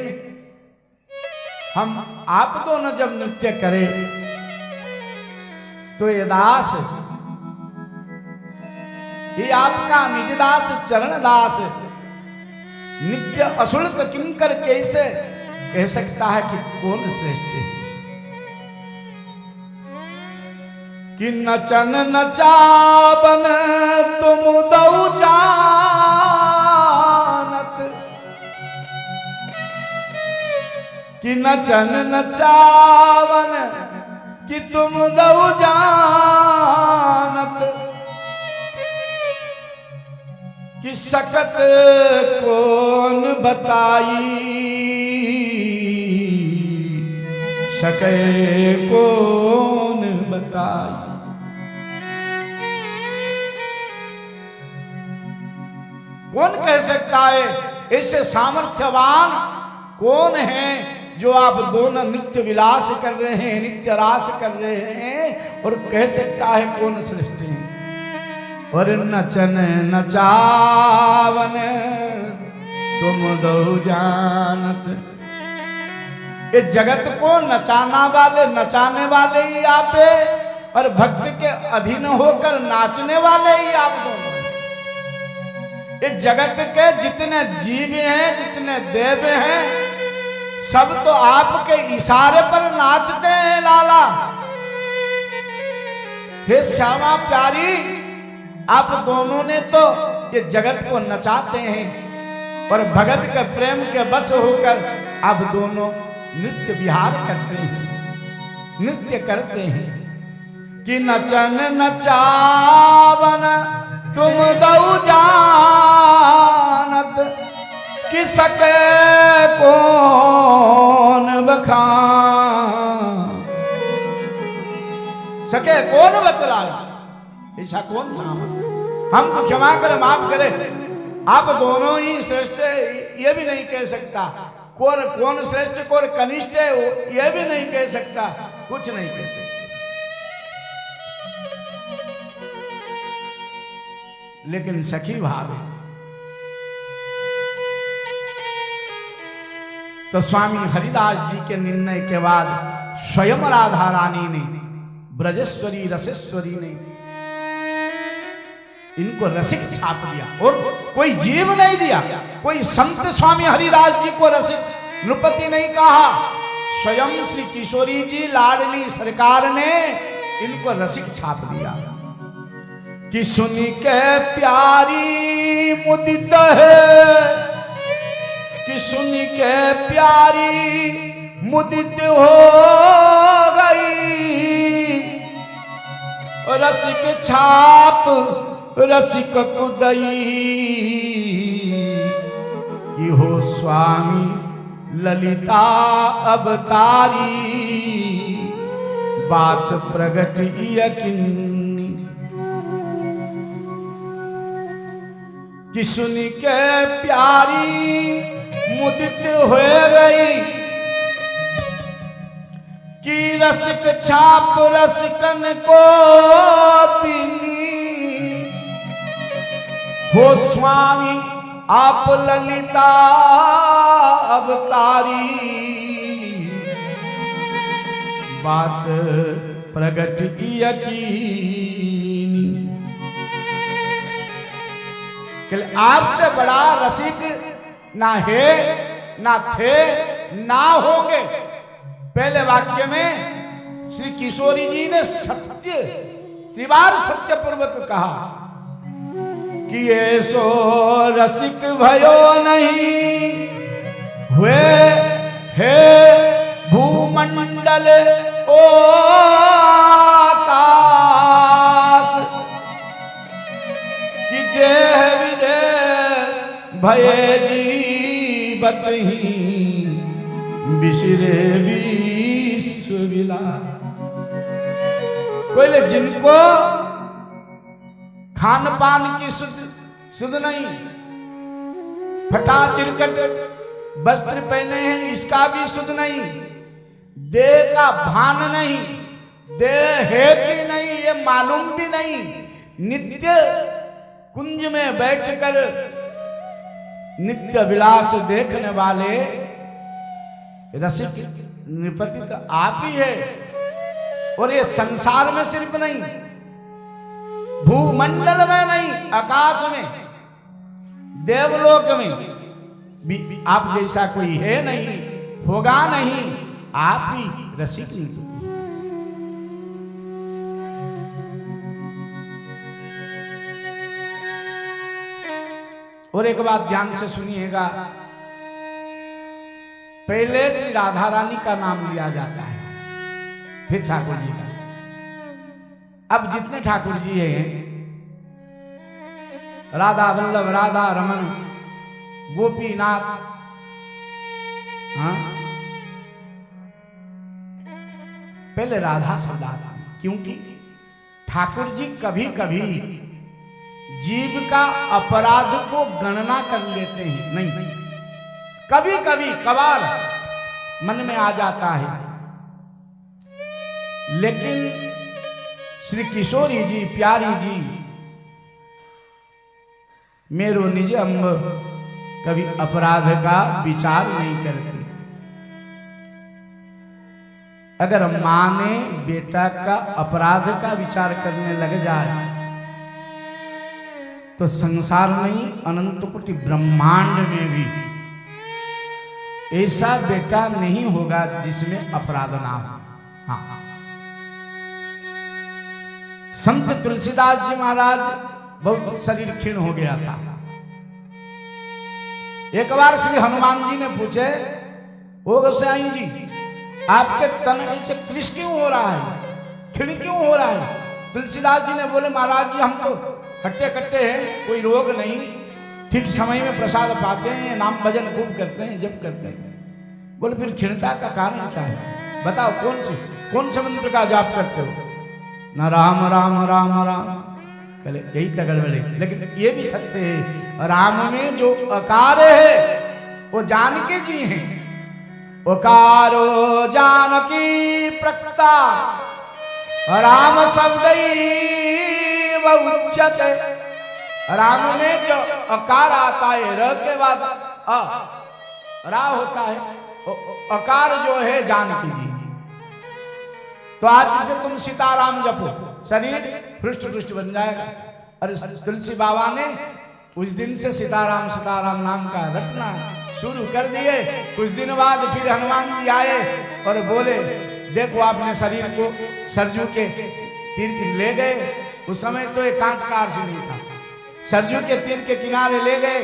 हम आप दोनों जब नृत्य करें तो ये दास, ये आपका निजदास चरण दास नित्य अशुल्क किंकर कैसे कह सकता है कि कौन श्रेष्ठ है। कि नचन नचावन तुम दऊ जानत, कि नचन नचावन कि तुम दऊ जानत, कि सकत कौन बताई, सके कौन बताई। कौन कह सकता है ऐसे सामर्थ्यवान कौन है जो आप दोनों नित्य विलास कर रहे हैं, नित्य रास कर रहे हैं, और कह सकता है कौन श्रेष्ठ है। और नचन नचावन तुम दो जानत, ये जगत को नचाने वाले ही आप है, और भक्त के अधीन होकर नाचने वाले ही आप दोनों। ये जगत के जितने जीव हैं, जितने देव हैं, सब तो आपके इशारे पर नाचते हैं लाला। हे श्यामा प्यारी, आप दोनों ने तो ये जगत को नचाते हैं, और भगत के प्रेम के बस होकर आप दोनों नृत्य विहार करते हैं, नृत्य करते हैं। कि नचन नचावन तुम दऊ जानत, कि सके कौन बखान, सके कौन बतलाए, ऐसा कौन सामर्थ। हमको क्षमा करे, माफ करे, आप दोनों ही श्रेष्ठ है ये भी नहीं कह सकता, कौन श्रेष्ठ कौन कनिष्ठ है ये भी नहीं कह सकता, कुछ नहीं कह सकता। लेकिन सखी भाव है। तो स्वामी हरिदास जी के निर्णय के बाद स्वयं राधा रानी ने, ब्रजेश्वरी रसेश्वरी ने इनको रसिक छाप दिया, और कोई जीव नहीं दिया, कोई संत स्वामी हरिदास जी को रसिक नृपति नहीं कहा, स्वयं श्री किशोरी जी लाडली सरकार ने इनको रसिक छाप दिया। कि सुनी के प्यारी मुदित है, कि सुनी के प्यारी मुदित हो गई, रसिक छाप रसिक कुदई, कि हो स्वामी ललिता अवतारी, बात प्रगट यकीनी। कि सुनी के प्यारी मुदित हो गई, कि रसिक छाप रसिकन को तीनी, हो स्वामी आप ललिता अवतारी, बात प्रगट की यकीनी। आपसे बड़ा रसिक ना है, ना थे, ना होंगे। पहले वाक्य में श्री किशोरी जी ने सत्य, त्रिवार सत्य पूर्वक कहा कि ऐसो रसिक भयो नहीं हुए हे भूमंडल ओ आकाश, कि देह विदेह भये जीवत ही बिसरे विश्व विलास। कोई जिनको खान पान की सुध नहीं, फटा चिरकट वस्त्र पहने हैं इसका भी सुध नहीं, देह का भान नहीं, देह है कि नहीं ये मालूम भी नहीं, नित्य कुंज में बैठकर नित्य विलास देखने वाले रसिक नृपति तो आप ही है। और ये संसार में सिर्फ नहीं, भूमंडल में नहीं, आकाश में, देवलोक में भी आप जैसा कोई है नहीं, होगा नहीं, आप ही रसिक नृपति। और एक बात ध्यान से सुनिएगा, पहले श्री राधा रानी का नाम लिया जाता है, फिर ठाकुर जी का। अब जितने ठाकुर जी हैं, राधा वल्लभ, राधा रमन, गोपीनाथ, हाँ, पहले राधा शब्द आता है, क्योंकि ठाकुर जी कभी कभी जीव का अपराध को गणना कर लेते हैं, नहीं, कभी कभी कभार मन में आ जाता है, लेकिन श्री किशोरी जी, प्यारी जी, मेरो निज अंब कभी अपराध का विचार नहीं करते। अगर मां ने बेटा का अपराध का विचार करने लग जाए तो संसार नहीं, अनंत कोटि ब्रह्मांड में भी ऐसा बेटा नहीं होगा जिसमें अपराध ना हो। हाँ, संत तुलसीदास जी महाराज बहुत शरीर क्षीण हो गया था। एक बार श्री हनुमान जी ने पूछे, ओ गोसाई जी, आपके तन से क्लिश क्यों हो रहा है, क्षीण क्यों हो रहा है? तुलसीदास जी ने बोले, महाराज जी हम तो हट्टे कट्टे हैं, कोई रोग नहीं, ठीक समय में प्रसाद पाते हैं, नाम भजन खूब करते हैं, जप करते हैं। बोले फिर क्षीणता का कारण क्या है, बताओ, कौन से मंत्र का जाप करते हो? न राम राम राम राम, पहले यही तगड़बड़े। लेकिन ये भी सच है, राम में जो अकार है वो जानकी जी हैं। ओकारो जानकी प्रकृता राम शब्द उच्यते। राम में जो अकार आता है, र के बाद रा होता है, अकार जो है जानकी जी। तो आज से तुम सीताराम जपो, शरीर हृष्ट पुष्ट बन जाएगा। अरे तुलसी बाबा ने उस दिन से सीताराम सीताराम नाम का रटना शुरू कर दिए। कुछ दिन बाद फिर हनुमान जी आए और बोले, देखो आपने शरीर को सरजू के तीर के ले गए। उस समय तो एक कांच का अर्श नहीं था, सरजू के तीर के किनारे ले गए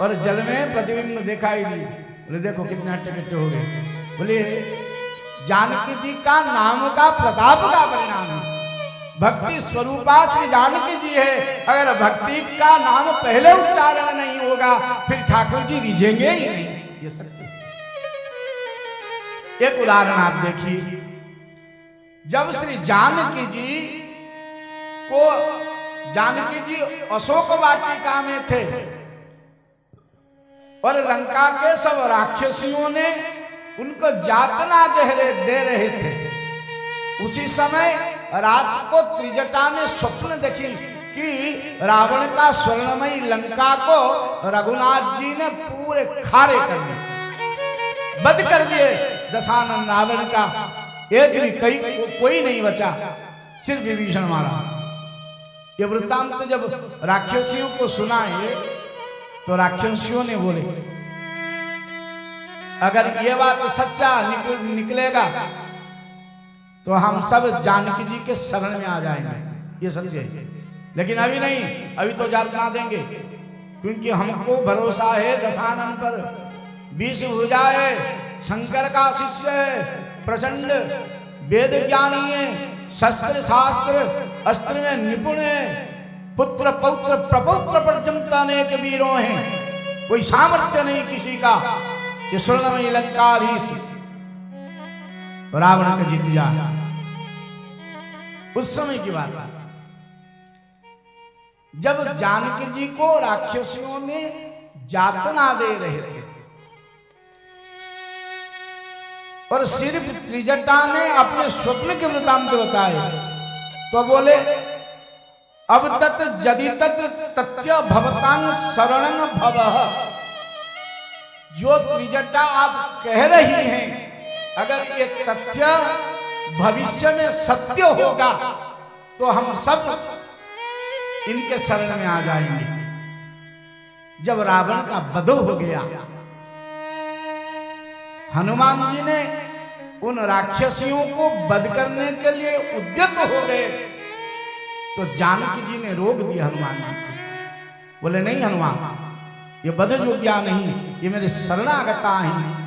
और जल में प्रतिबिंब दिखाई दी। बोले देखो कितने हट्टे कट्टे हो गए। बोले जानकी जी का नाम का प्रताप का परिणाम है, भक्ति स्वरूपा श्री जानकी जी है। अगर भक्ति का नाम पहले उच्चारण नहीं होगा फिर ठाकुर जी रिझेंगे ही नहीं। ये सच है। एक उदाहरण आप देखिए, जब श्री जानकी जी को, जानकी जी अशोक वाटिका में थे और लंका के सब राक्षसियों ने उनको यातना दे रहे थे। उसी समय रात को त्रिजटा ने स्वप्न देखी कि रावण का स्वर्णमयी लंका को रघुनाथ जी ने पूरे खारे कर दिए, बंद कर दिए। दशानन रावण का एक भी कोई नहीं बचा, सिर्फ विभीषण मारा। ये वृत्तांत जब राक्षसियों को सुनाए तो राक्षसियों ने बोले, अगर ये बात सच्चा निकलेगा तो हम सब जानकी जी के शरण में आ जाएंगे। ये समझे, लेकिन अभी नहीं, अभी तो यातना देंगे, क्योंकि हमको भरोसा है दशानन पर। 20 भुजा है, शंकर का शिष्य है, प्रचंड वेद ज्ञानी है, शस्त्र शास्त्र अस्त्र में निपुण है, पुत्र पौत्र प्रपौत्र पर्यंत अनेक वीरों हैं, कोई सामर्थ्य नहीं किसी का। ये स्वर्णमयी लंकाधीश रावण का जीत जा। उस समय की बात है जब जानकी जी को राक्षसियों ने यातना दे रहे थे और सिर्फ त्रिजटा ने अपने स्वप्न के वृत्तांत बताए, तो बोले, अब तत् यदि तत् तथ्य भवतां शरणं भवः। जो त्रिजटा आप कह रही हैं, अगर ये तथ्य भविष्य में सत्य होगा तो हम सब इनके शरण में आ जाएंगे। जब रावण का वध हो गया, हनुमान जी ने उन राक्षसियों को वध करने के लिए उद्यत हो गए, तो जानकी जी ने रोक दिया हनुमान जी को। बोले नहीं हनुमान, ये बद जोग्या नहीं, ये मेरे शरणागता हैं,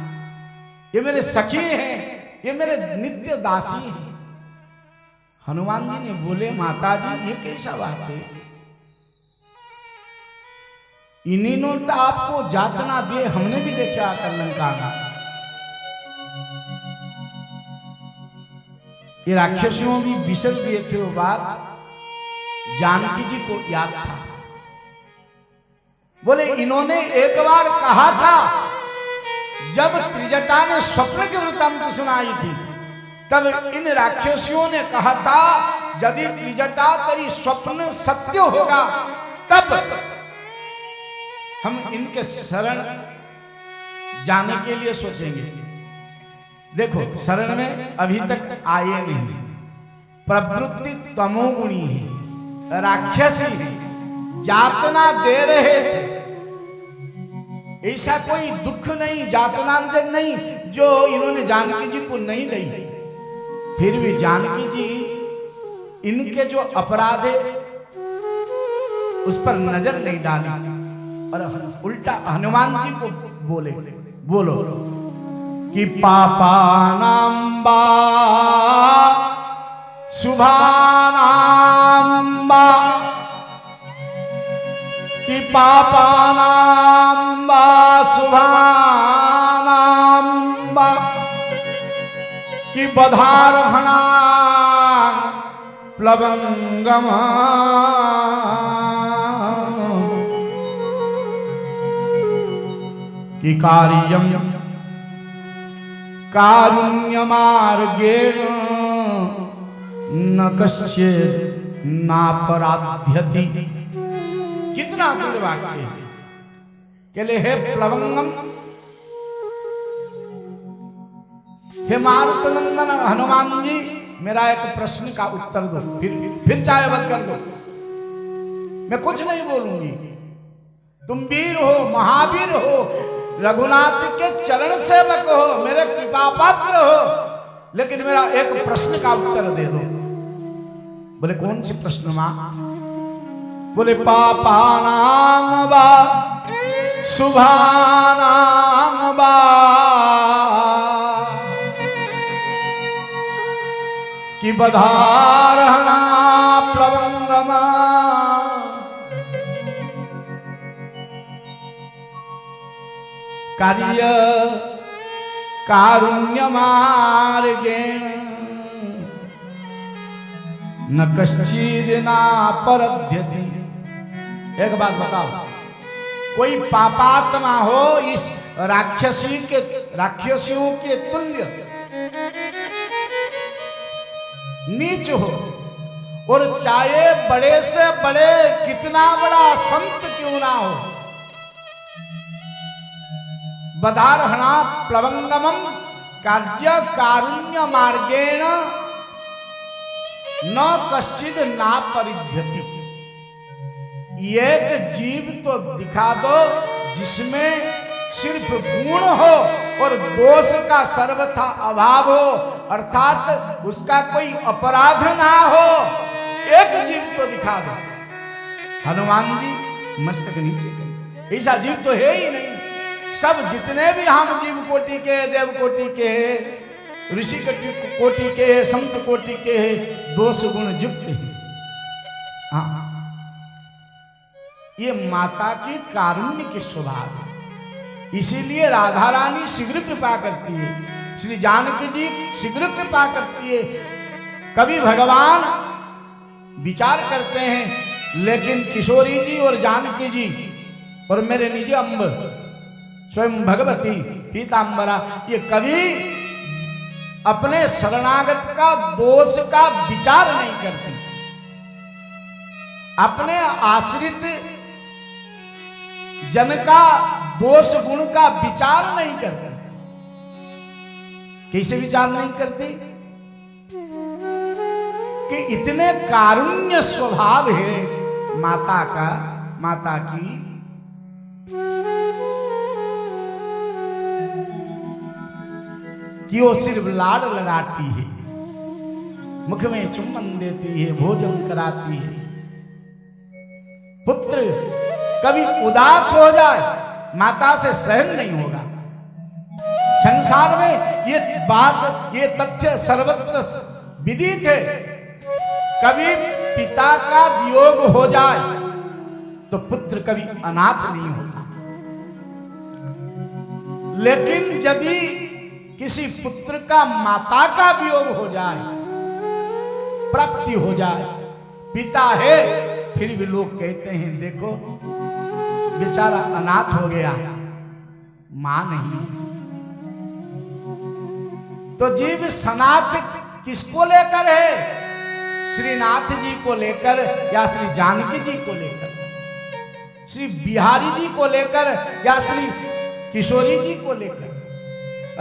ये मेरे सखी हैं, ये मेरे नित्य दासी हैं। हनुमान जी ने बोले माता जी ये कैसा बात है, इन्हीं तो आपको जातना दिए, हमने भी देखा आकर लंका में। ये राक्षसियों भी विसर्ज दिए थे, वो बात जानकी जी को याद था। बोले इन्होंने एक बार कहा था, जब त्रिजटा ने स्वप्न की वृत्तांत सुनाई थी, तब इन राक्षसियों ने कहा था यदि त्रिजटा तेरी स्वप्न सत्य होगा तब हम इनके शरण जाने के लिए सोचेंगे। देखो शरण में अभी तक आए नहीं, प्रवृत्ति तमोगुणी है, राक्षसी जातना दे रहे थे, ऐसा कोई दुख नहीं, जातना नहीं जो इन्होंने जानकी जी को नहीं दी। फिर भी जानकी जी इनके जो अपराध है उस पर नजर नहीं डाली और उल्टा हनुमान जी को बोले, बोलो कि पापानां वा शुभानां वा, कि पापानां वा शुभानां वा, कि बधारहणा प्लवंगम, कि कार्यम कारुण्य मार्गेण न कश्चित् नापराध्यति। कितना दृढ़ वाक्य है। कहले हे प्लवंगम, हे मारुतनंदन हनुमान जी, मेरा एक प्रश्न का उत्तर दो, फिर चाहे बंद कर दो, मैं कुछ नहीं बोलूंगी। तुम वीर हो, महावीर हो, रघुनाथ के चरण सेवक हो, मेरे कृपा पात्र हो, लेकिन मेरा एक प्रश्न का उत्तर दे दो। बोले कौन सी प्रश्न मां? बोले पापानां वा शुभानां वा, कि बधारहणा प्लवंगमा, कार्य कारुण्य मार्गेण न कश्चित् नापराध्यति। एक बात बताओ, कोई पापात्मा हो इस राक्षसियों के तुल्य नीच हो, और चाहे बड़े से बड़े कितना बड़ा संत क्यों ना हो, बधारहणा प्लवंगमम कार्य कारुण्य मार्गेण न कश्चित् नापरिध्यति। एक जीव तो दिखा दो जिसमें सिर्फ गुण हो और दोष का सर्वथा अभाव हो, अर्थात उसका कोई अपराध ना हो, एक जीव तो दिखा दो। हनुमान जी मस्तक नीचे कर, ऐसा जीव तो है ही नहीं। सब जितने भी हम जीव कोटि के, देव कोटि के, ऋषि कोटि के, संत कोटि के दोष गुण युक्त है। हाँ, ये माता की कारुण्य की स्वभाव है, इसीलिए राधा रानी शीघ्र कृपा करती है, श्री जानकी जी शीघ्र कृपा करती है। कभी भगवान विचार करते हैं, लेकिन किशोरी जी और जानकी जी और मेरे निज अम्ब स्वयं भगवती पीताम्बरा, ये कभी अपने शरणागत का दोष का विचार नहीं करती, अपने आश्रित जन का दोष गुण का विचार नहीं करती। कैसे विचार नहीं करती? कि इतने कारुण्य स्वभाव है माता का, माता की, कि वो सिर्फ लाड लगाती है, मुख में चुम्बन देती है, भोजन कराती है। पुत्र कभी उदास हो जाए माता से सहन नहीं होगा। संसार में ये बात, ये तथ्य सर्वत्र विदित है। कभी पिता का वियोग हो जाए तो पुत्र कभी अनाथ नहीं होता, लेकिन यदि किसी पुत्र का माता का वियोग हो जाए, प्राप्ति हो जाए, पिता है फिर भी लोग कहते हैं देखो बेचारा अनाथ हो गया, मां नहीं। तो जीव सनाथ किसको लेकर है? श्रीनाथ जी को लेकर या श्री जानकी जी को लेकर, श्री बिहारी जी को लेकर या श्री किशोरी जी को लेकर,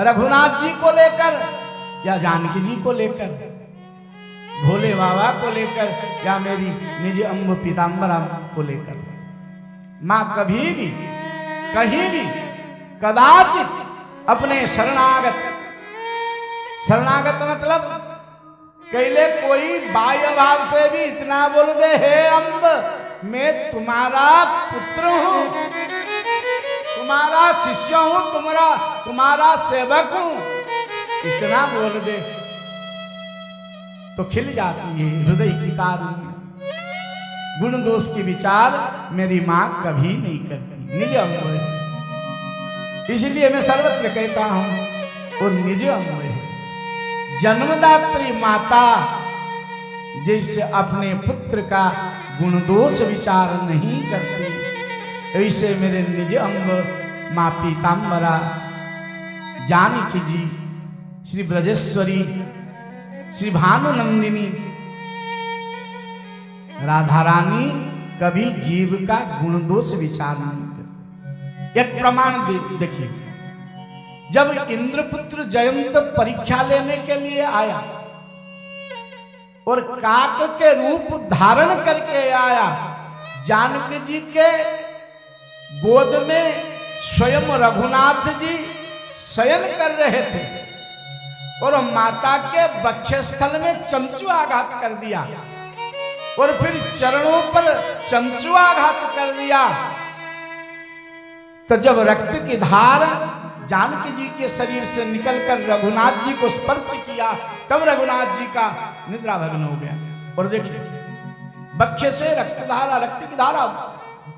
रघुनाथ जी को लेकर या जानकी जी को लेकर, भोले बाबा को लेकर या मेरी निज अम्ब पीताम्बरा को लेकर। मां कभी भी कहीं भी कदाचित अपने शरणागत मतलब कहले कोई बाह्य भाव से भी इतना बोल दे, हे अम्ब मैं तुम्हारा पुत्र हूं, तुम्हारा शिष्य हूं, तुम्हारा सेवक हूं, इतना बोल दे तो खिल जाती है हृदय की कारुण्य। गुण दोष की विचार मेरी मां कभी नहीं करती, निज अम्ब है। इसलिए मैं सर्वत्र कहता हूं वो निज अम्ब है। जन्मदात्री माता जैसे अपने पुत्र का गुण दोष विचार नहीं करती, ऐसे मेरे निज अम्ब मां पीताम्बरा जानकी जी, श्री ब्रजेश्वरी, श्री भानुनंदिनी राधा रानी कभी जीव का गुण दोष विचार नहीं करती। एक प्रमाण देखिए, जब इंद्रपुत्र जयंत परीक्षा लेने के लिए आया और काक के रूप धारण करके आया, जानकी जी के गोद में स्वयं रघुनाथ जी शयन कर रहे थे और माता के वक्षस्थल में चंचु आघात कर दिया और फिर चरणों पर चंचु आघात कर दिया। तो जब रक्त की धार जानकी जी के शरीर से निकलकर रघुनाथ जी को स्पर्श किया, तब रघुनाथ जी का निद्रा भग्न हो गया। और देखिए बक्खे से रक्त की धारा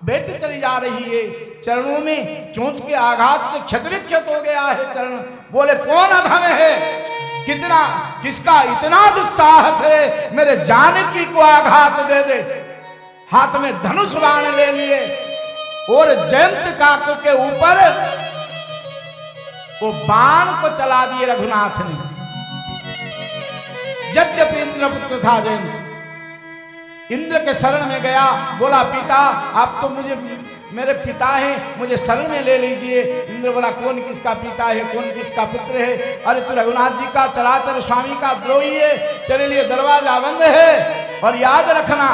बहती चली जा रही है, चरणों में चोंच के आघात से क्षत विक्षत हो गया है चरण। बोले कौन अधम है, किसका इतना दुस्साहस है मेरे जानकी को आघात दे दे। हाथ में धनुष बाण ले लिए और जयंत काक के ऊपर वो बाण को चला दिए रघुनाथ ने। यद्यपि इंद्रपुत्र था जयंत, इंद्र के शरण में गया, बोला पिता आप तो मेरे पिता हैं, मुझे शरण में ले लीजिए। इंद्र बोला कौन किसका पिता है, कौन किसका पुत्र है? अरे तू रघुनाथ जी का चराचर स्वामी का द्रोही है, तेरे लिए दरवाजा बंद है और याद रखना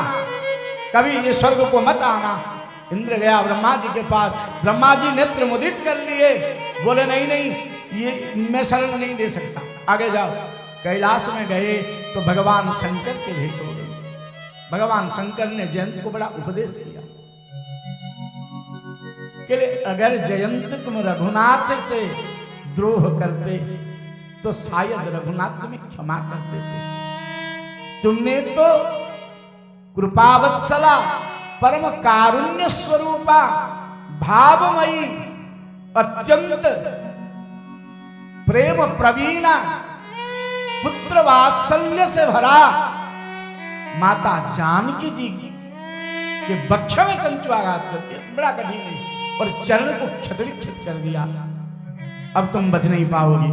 कभी ये स्वर्ग को मत आना। इंद्र गया ब्रह्मा जी के पास, ब्रह्मा जी नेत्र मुदित कर लिए, बोले नहीं ये मैं शरण नहीं दे सकता, आगे जाओ। कैलाश में गए तो भगवान शंकर के भेंट हो गए। भगवान शंकर ने जयंत को बड़ा उपदेश किया कि अगर जयंत तुम रघुनाथ से द्रोह करते तो शायद रघुनाथ तुम्हें क्षमा कर देते। तुमने तो कृपावत्सला परम कारुण्य स्वरूपा भावमयी अत्यंत प्रेम प्रवीणा पुत्र वात्सल्य से भरा माता जानकी जी के वक्ष में चंचुआघात कर दिया, बड़ा कठिन है, और चरण को क्षतविक्षत कर दिया। अब तुम बच नहीं पाओगी।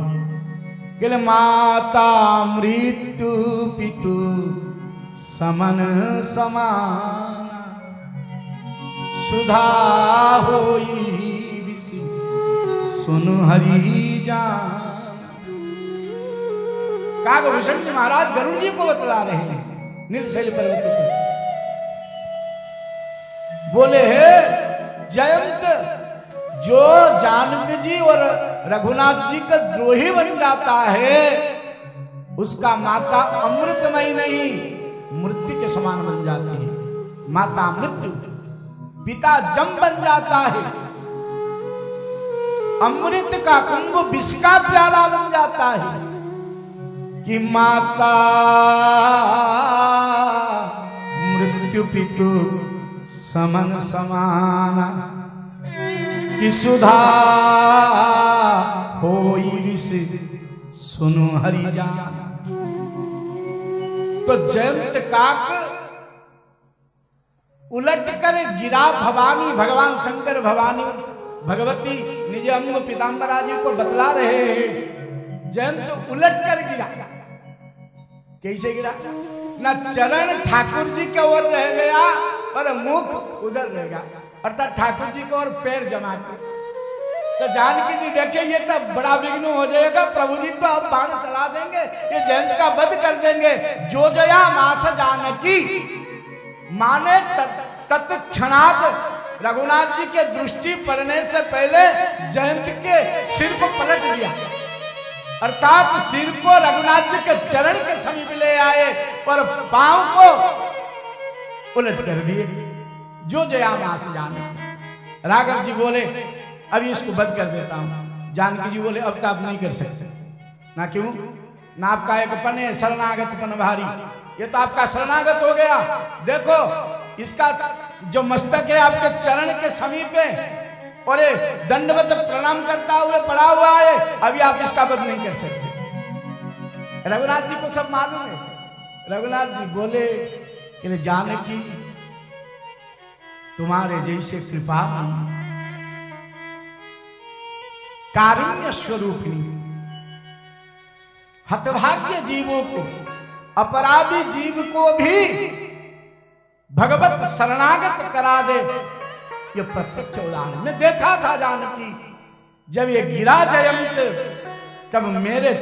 कि माता मृत्यु पितु समन समान, सुधा होई विषि सुन हरि जान। काकभूषण जी महाराज गरुड़ जी को बतला रहे हैं नीलशैल पर्वत पर। बोले हे जयंत, जो जानकी जी और रघुनाथ जी का द्रोही बन जाता है उसका माता अमृतमयी नहीं मृत्यु के समान बन जाती है। माता मृत्यु, पिता जम बन जाता है। अमृत का कुंभ विष का प्याला बन जाता है कि माता मृत्यु पितु समन समान कि सुधा होई विष सुनो हरिजान। तो जयंत काक उलट कर गिरा भवानी, भगवान शंकर भवानी भगवती निज अंग पीताम्बरा जी को बतला रहे हैं। जयंत उलट कर गिरा। कैसे गिरा? ना चरण ठाकुर जी के ओर रह गया और मुख उधर रह गया, अर्थात ठाकुर जी को और पैर जमा के। तो जानकी जी देखे ये तो बड़ा विघ्न हो जाएगा, प्रभु जी तो अब बाण चला देंगे, ये जयंत का वध कर देंगे। जो जया मास जानकी माने तत्क्षणात रघुनाथ जी के दृष्टि पड़ने से पहले जयंत के सिर को पलट दिया, अर्थात सिर को रघुनाथ जी के चरण के समीप ले आए और पांव को उलट कर दिए। जो जया मास जानकी। राघव जी बोले अभी इसको बंद कर देता हूं। जानकी जी बोले अब तो आप नहीं कर सकते ना। क्यों? ना आपका एक पन है शरणागत पन भारी, ये तो आपका शरणागत हो गया। देखो इसका जो मस्तक है आपके चरण के समीप है और ये दंडवत प्रणाम करता हुए पड़ा हुआ है, अभी आप इसका वध नहीं कर सकते। रघुनाथ जी को सब मालूम है। रघुनाथ जी बोले कि जानकी तुम्हारे जैसे कृपा कारुण्य स्वरूपिणी हतभाग्य जीवों को, अपराधी जीव को भी भगवत शरणागत करा दे, ये प्रत्यक्ष उदाहरण मैं देखा था। जानकी जब ये गिरा जयंत, तब मेरे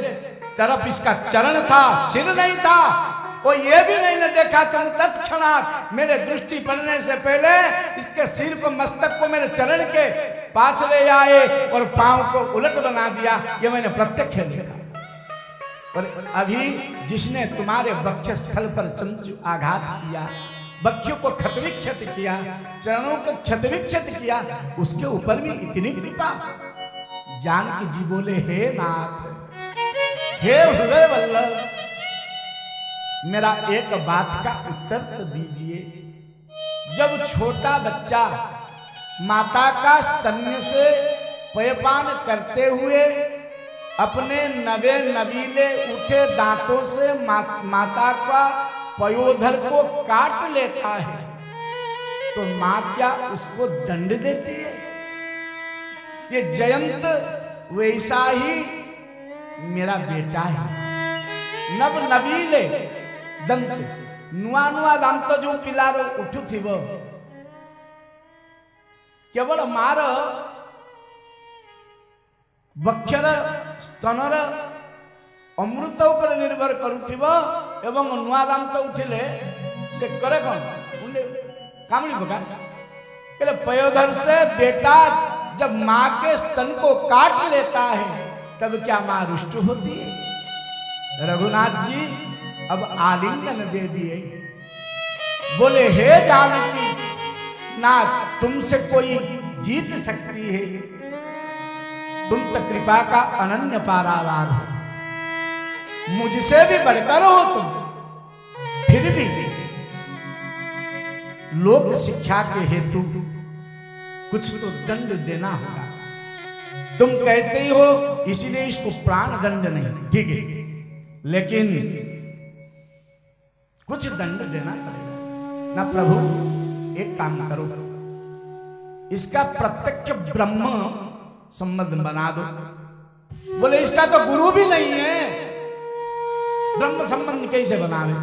तरफ इसका चरण था, सिर नहीं था। और ये भी मैंने देखा तुम तत्क्षणात मेरे दृष्टि पड़ने से पहले इसके सिर को, मस्तक को मेरे चरण के पास ले आए और पांव को उलट बना दिया। ये मैंने प्रत्यक्ष देखा। और अभी जिसने तुम्हारे वक्ष स्थल पर चंचु आघात किया, वक्षों को क्षतविक्षत किया, चरणों को क्षतविक्षत किया, उसके ऊपर भी इतनी कृपा। जानकी जी बोले हे नाथ, हे हृदय वल्लभ, मेरा एक बात का उत्तर तो दीजिए। जब छोटा बच्चा माता का स्तन्य से पेयपान करते हुए अपने नवे नवीले उठे दांतों से माता का पयोधर को काट लेता है, तो मां क्या उसको दंड देती है? ये जयंत वैसा ही मेरा बेटा है। नव नवीले दंत, नुआ नुआ दांत जो पिलारो उठू थी वो केवल मार बक्षर स्तनर अमृत ऊपर निर्भर करुथिब एवं नुआ दांत उठिले से करे कौन उन्हें कामड़ी पका कहले पयोधर से बेटा जब मां के स्तन को काट लेता है तब क्या मां रुष्ट होती है? रघुनाथ जी अब आलिंगन दे दिए, बोले हे जानकी, ना तुमसे कोई जीत सकती है, तुम तो कृपा का अनन्य पारावार हो, मुझसे भी बढ़कर हो तुम। फिर भी लोक शिक्षा के हेतु कुछ तो दंड देना होगा। तुम कहते ही हो इसीलिए इसको प्राण दंड नहीं, ठीक है, लेकिन कुछ दंड देना पड़ेगा ना। प्रभु एक काम करो, इसका प्रत्यक्ष ब्रह्म संबंध बना दो। बोले इसका तो गुरु भी नहीं है, ब्रह्म संबंध कैसे बनावे?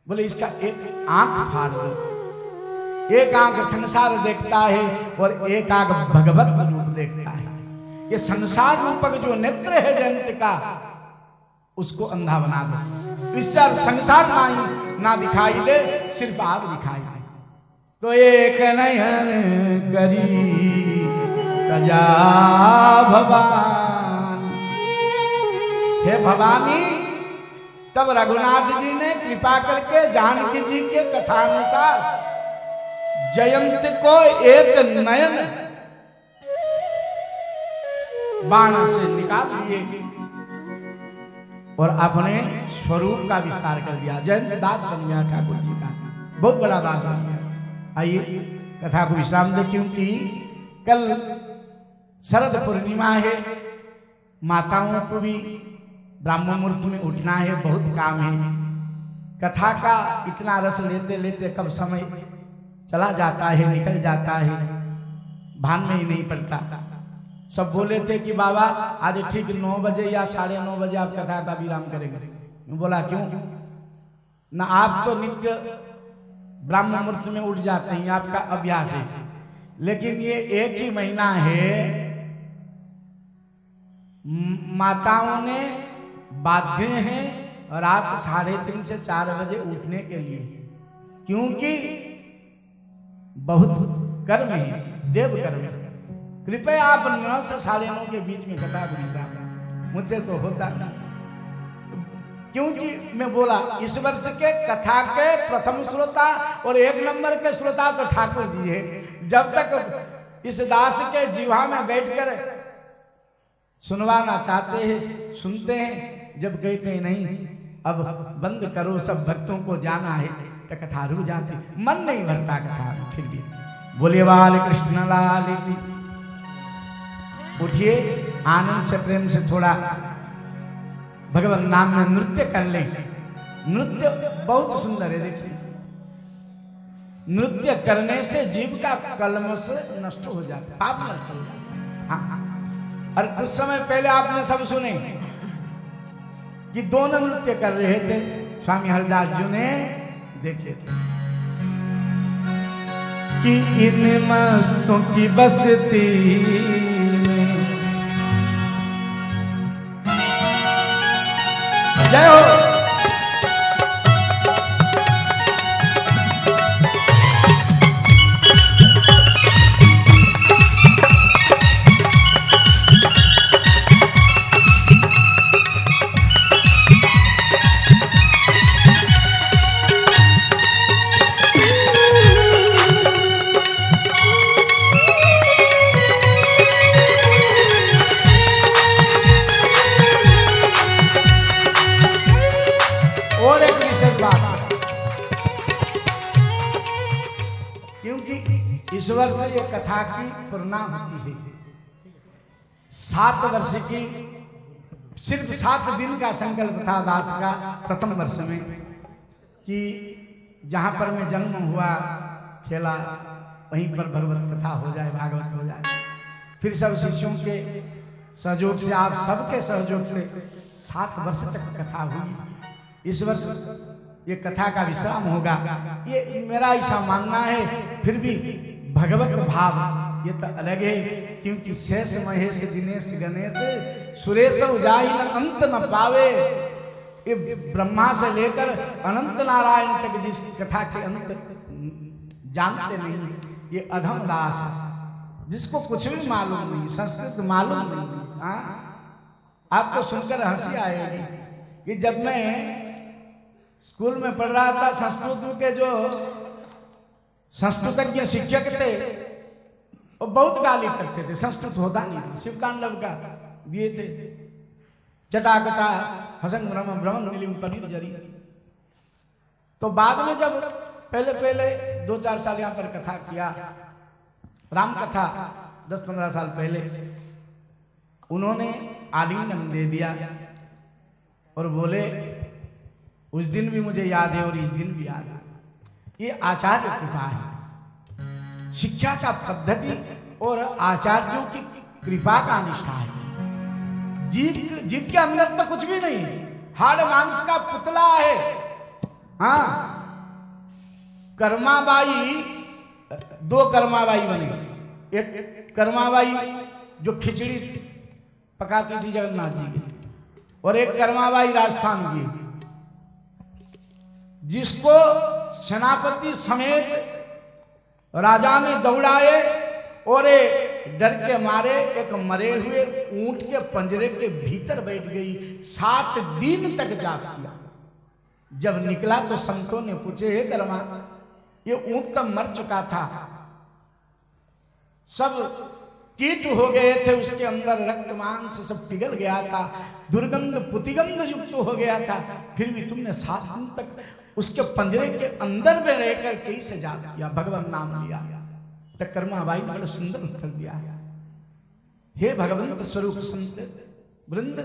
बोले इसका एक आंख फाड़ दो, एक आंख संसार देखता है और एक आंख भगवत रूप देखता है। ये संसार रूपक जो नेत्र है जयंत का, उसको अंधा बना दो। इससे संसार ना दिखाई दे, सिर्फ आप दिखाई दे। तो एक नयन करी तजा भवान, हे भवानी। तब रघुनाथ जी ने कृपा करके जानकी जी के कथानुसार जयंत को एक नयन बाण से निकाल लिए और अपने स्वरूप का विस्तार कर दिया। जयंत दास बन गया ठाकुर जी का, बहुत बड़ा दास बन गया। आइए कथा को विश्राम दे, क्योंकि कल शरद पूर्णिमा है, माताओं को भी ब्राह्मण मुहूर्त में उठना है, बहुत काम है। कथा का इतना रस लेते लेते कब समय चला जाता है, निकल जाता है, भान में ही नहीं पड़ता। सब बोले थे कि बाबा आज ठीक 9 बजे या 9:30 बजे आप कथा का विराम करेंगे। बोला क्यों? ना आप तो नित्य ब्राह्मण मुहूर्त में उठ जाते हैं, आपका अभ्यास है, लेकिन ये एक ही महीना है, माताओं ने बाध्य हैं रात 3:30 से 4 बजे उठने के लिए, क्योंकि बहुत कर्म है, देव कर्म है। कृपया आप 9 से 9:30 के बीच में कथा को विश्राम, मुझसे तो होता नहीं, क्योंकि मैं बोला इस वर्ष के कथा के प्रथम श्रोता और 1 नंबर के श्रोता तो ठाकुर जी है। जब तक इस दास के जीवा में बैठकर सुनवाना चाहते हैं सुनते हैं, जब कहते हैं नहीं अब बंद करो, सब भक्तों को जाना है, तो कथा रुक जाती, मन नहीं भरता कथा। फिर भी बोले बाल कृष्ण लाल की। उठिए, आनंद से प्रेम से थोड़ा भगवान नाम में नृत्य कर ले। नृत्य बहुत सुंदर है, देखिए नृत्य करने से जीव का कलमश नष्ट हो जाता है, पाप नष्ट हो जाता है। हाँ, और कुछ समय पहले आपने सब सुने कि दोनों नृत्य कर रहे थे, स्वामी हरिदास जी ने देखे थे कि इन मस्तों की बस्ती में। जय हो। ईश्वर से ये कथा की प्रेरणा होती है। 7 वर्ष की, सिर्फ 7 दिन का संकल्प था दास का प्रथम वर्ष में, कि जहां पर मैं जन्म हुआ खेला वहीं पर भगवत कथा हो जाए, भागवत हो जाए। फिर सब शिष्यों के सहयोग से, आप सबके सहयोग से 7 वर्ष तक कथा हुई। इस वर्ष ये कथा का विश्राम होगा, ये मेरा ऐसा मानना है। फिर भी भगवत भाव ये तो अलग है, क्योंकि शेष महेश दिनेश गणेश सुरेश जाहि न अंत न पावे। ये ब्रह्मा से लेकर अनंत नारायण तक जिस कथा के अंत जानते नहीं, ये अधम दास है, जिसको कुछ भी मालूम नहीं, संस्कृत मालूम नहीं। हाँ, आपको सुनकर हंसी आएगी कि जब मैं स्कूल में पढ़ रहा था, संस्कृत के जो संस्कृतज्ञ शिक्षक थे वो बहुत गाली करते थे, संस्कृत होता नहीं था, शिवतांडव का दिए थे, जटाकटा हसंग ब्रह्म ब्रह्म नीलिम पनीर जरी। तो बाद में जब पहले 2-4 साल यहाँ पर कथा किया, राम कथा 10-15 साल पहले, उन्होंने आलिंगन दे दिया और बोले उस दिन भी मुझे याद है और इस दिन भी याद है। ये आचार्य कृपा है, शिक्षा का पद्धति और आचार्यों की कृपा का निष्ठा है। जीव के अंदर तो कुछ भी नहीं, हाड़ मांस का पुतला है। हाँ, कर्माबाई, 2 कर्माबाई बने, एक कर्माबाई जो खिचड़ी पकाती थी जगन्नाथ जी की, और एक कर्माबाई राजस्थान की, जिसको सेनापति समेत राजा ने दौड़ाए और डर के मारे एक मरे हुए ऊंट के पंजरे के भीतर बैठ गई। 7 दिन तक जाप किया। जब निकला तो संतों ने पूछे, हे कर्मा, ये ऊंट तो मर चुका था, सब कीट हो गए थे, उसके अंदर रक्त मांस सब पिघल गया था, दुर्गंध पुतिगंध युक्त हो गया था, फिर भी तुमने 7 दिन तक उसके पंजरे के अंदर में रहकर कैसे जा दिया, भगवान नाम लिया। तो कर्माबाई ने बड़ा सुंदर उत्तर दिया, हे भगवंत स्वरूप संत वृंद,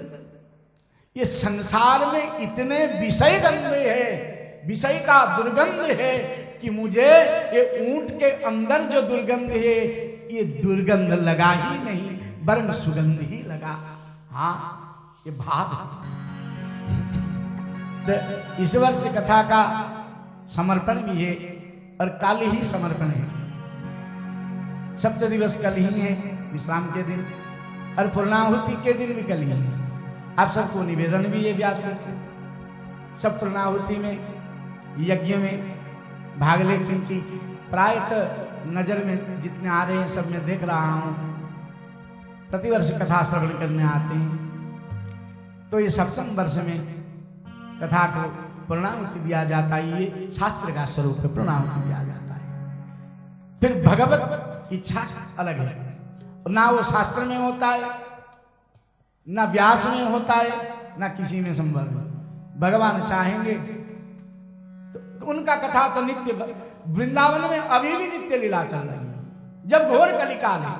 ये संसार में इतने विषय गंध है, विषय का दुर्गंध है कि मुझे ये ऊंट के अंदर जो दुर्गंध है ये दुर्गंध लगा ही नहीं, वरन सुगंध ही लगा। हाँ, ये भाव तो इस वर्ष कथा का समर्पण भी है और कल ही समर्पण है। सप्त दिवस कल ही है, विश्राम के दिन, और पूर्णाहुति के दिन भी कल ही है। आप सबको निवेदन भी है व्यासपीठ से, सब पूर्णाहुति में यज्ञ में भाग ले, क्योंकि प्रायतः नजर में जितने आ रहे हैं सब मैं देख रहा हूं प्रतिवर्ष कथा श्रवण करने आते हैं। तो ये सप्तम वर्ष में कथा को पूर्णाहुति दिया जाता है, ये शास्त्र का स्वरूप है, पूर्णाहुति दिया जाता है। फिर भगवत इच्छा अलग है, ना वो शास्त्र में होता है, ना व्यास में होता है, ना किसी में संभव है। भगवान चाहेंगे तो उनका कथा तो नित्य, वृंदावन में अभी भी नित्य लीला चल रही है। जब घोर कलिकाल है,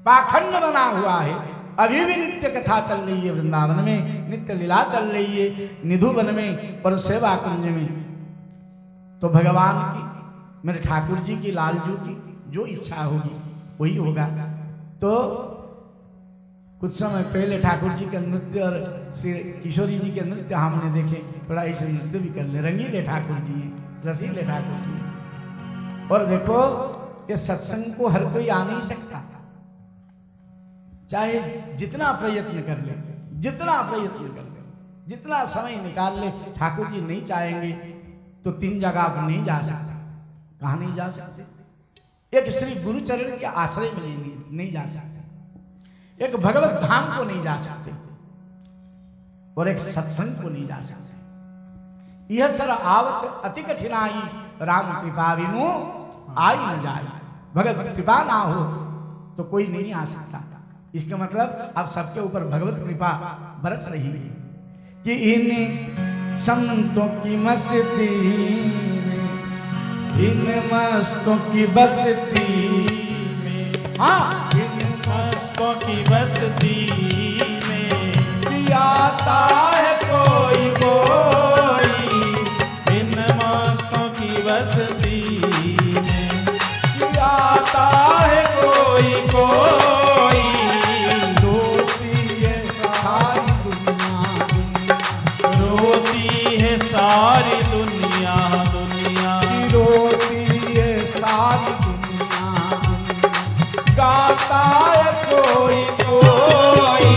पाखंड बना हुआ है, अभी भी नित्य कथा चल रही है, वृंदावन में नित्य लीला चल रही है, निधुवन में और सेवा कुंज में। तो भगवान की, मेरे ठाकुर जी की, लालजू की जो इच्छा होगी वही होगा। तो कुछ समय पहले ठाकुर जी के नृत्य और श्री किशोरी जी के नृत्य हमने देखे, थोड़ा ऐसे नृत्य भी कर ले, रंगीले ठाकुर जी हैं, रसीले ठाकुर जी। और देखो ये सत्संग को हर कोई आ नहीं सकता, चाहे जितना प्रयत्न कर ले, जितना प्रयत्न कर ले, जितना समय निकाल ले, ठाकुर जी नहीं चाहेंगे तो 3 जगह पर नहीं जा सकते। कहाँ नहीं जा सकते? एक श्री गुरुचरण के आश्रय में नहीं जा सकते, एक भगवत धाम को नहीं जा सकते, और एक सत्संग को नहीं जा सकते। यह सर आवत अति कठिनाई, राम कृपा बिनु आई न जाए। भगवत कृपा ना हो तो कोई नहीं आ सकता। इसका मतलब अब सबके ऊपर भगवत कृपा बरस रही है कि इन संतों की मस्ती में, इन मस्तों की बस्ती में, हाँ, मस्तों की बस्ती में आता है कोई कोई, इन मस्तों की बस्ती में आता है कोई कोई, रोती है सारी दुनिया, रोती है सारी दुनिया, दुनिया रोती है सारी दुनिया, गाता है कोई कोई।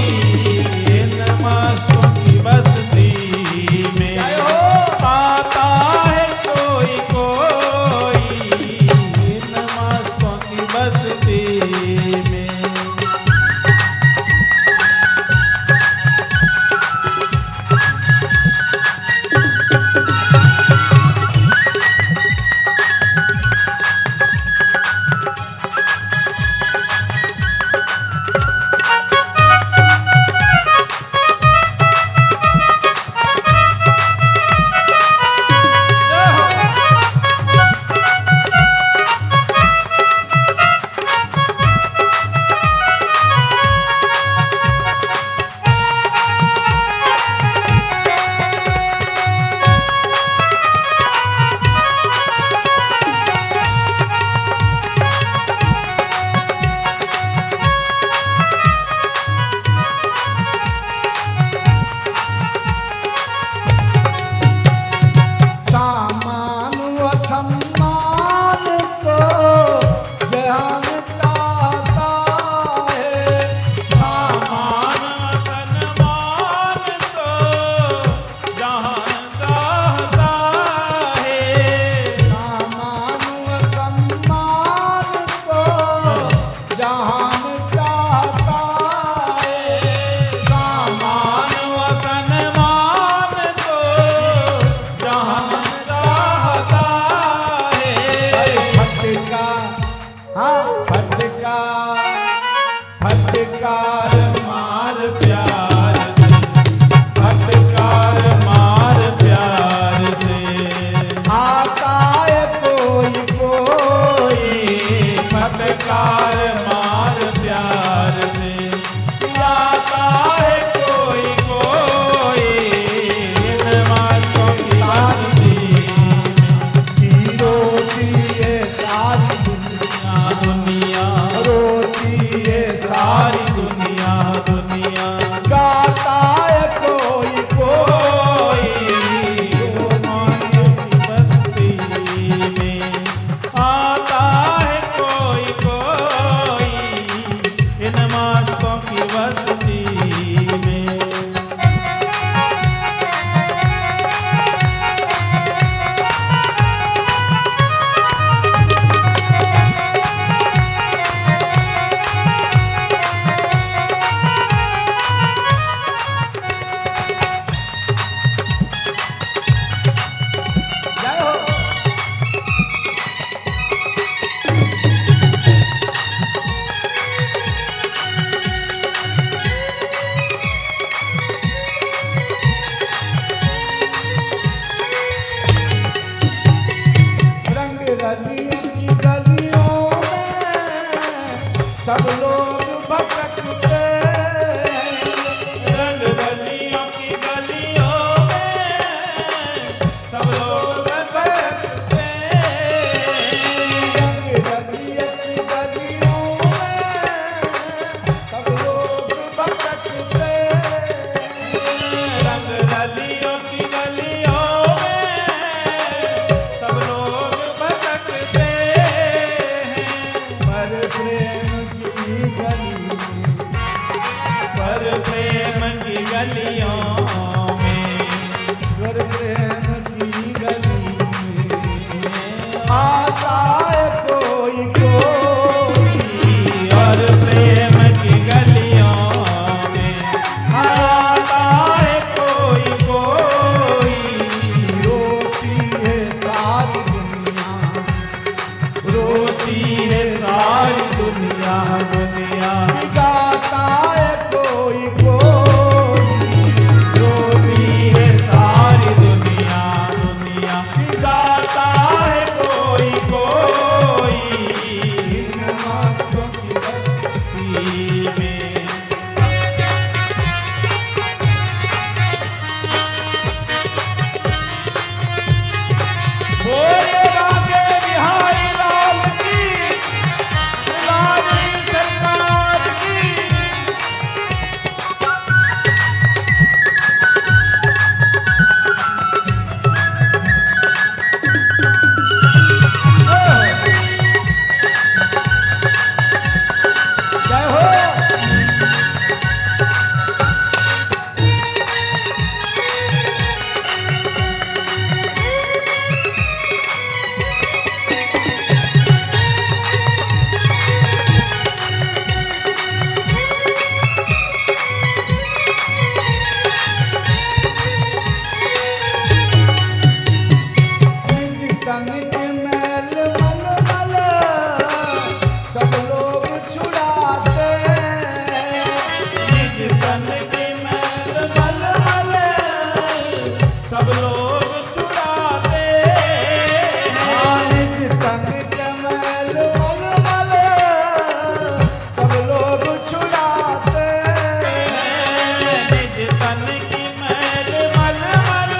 तन की मैल मल मल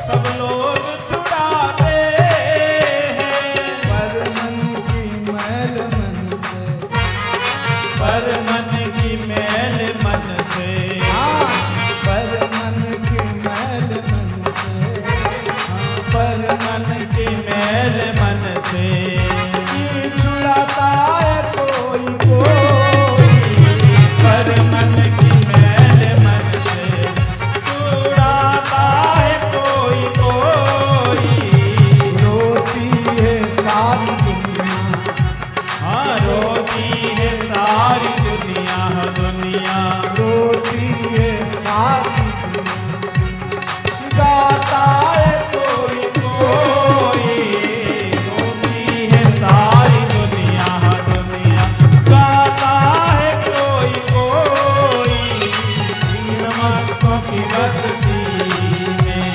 सब लोग छुड़ाते हैं। पर मन की मैल मन से, पर मन की मैल मन से, हाँ, पर मन की मैल मन से, पर मन की मैल मन से ये छुड़ाता है कोई कोई, पर मन की मैल मन से छुड़ाता है कोई कोई। रोती है सारी दुनिया, हाँ रोती है सारी दुनिया, दुनिया रोती है सारी दुनिया, गाता है कोई कोई। रोती है सारी दुनिया, दुनिया गाता है कोई कोई। इन मस्तों की बस्ती में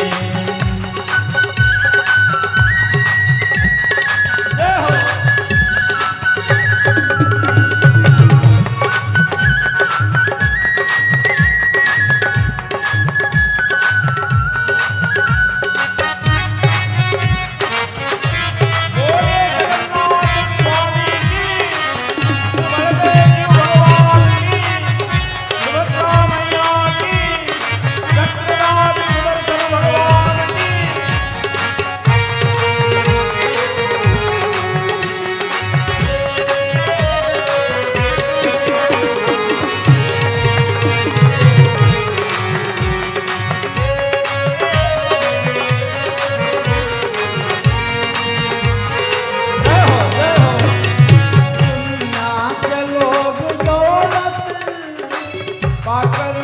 जय हो। दुनिया के लोग दौलत पाकर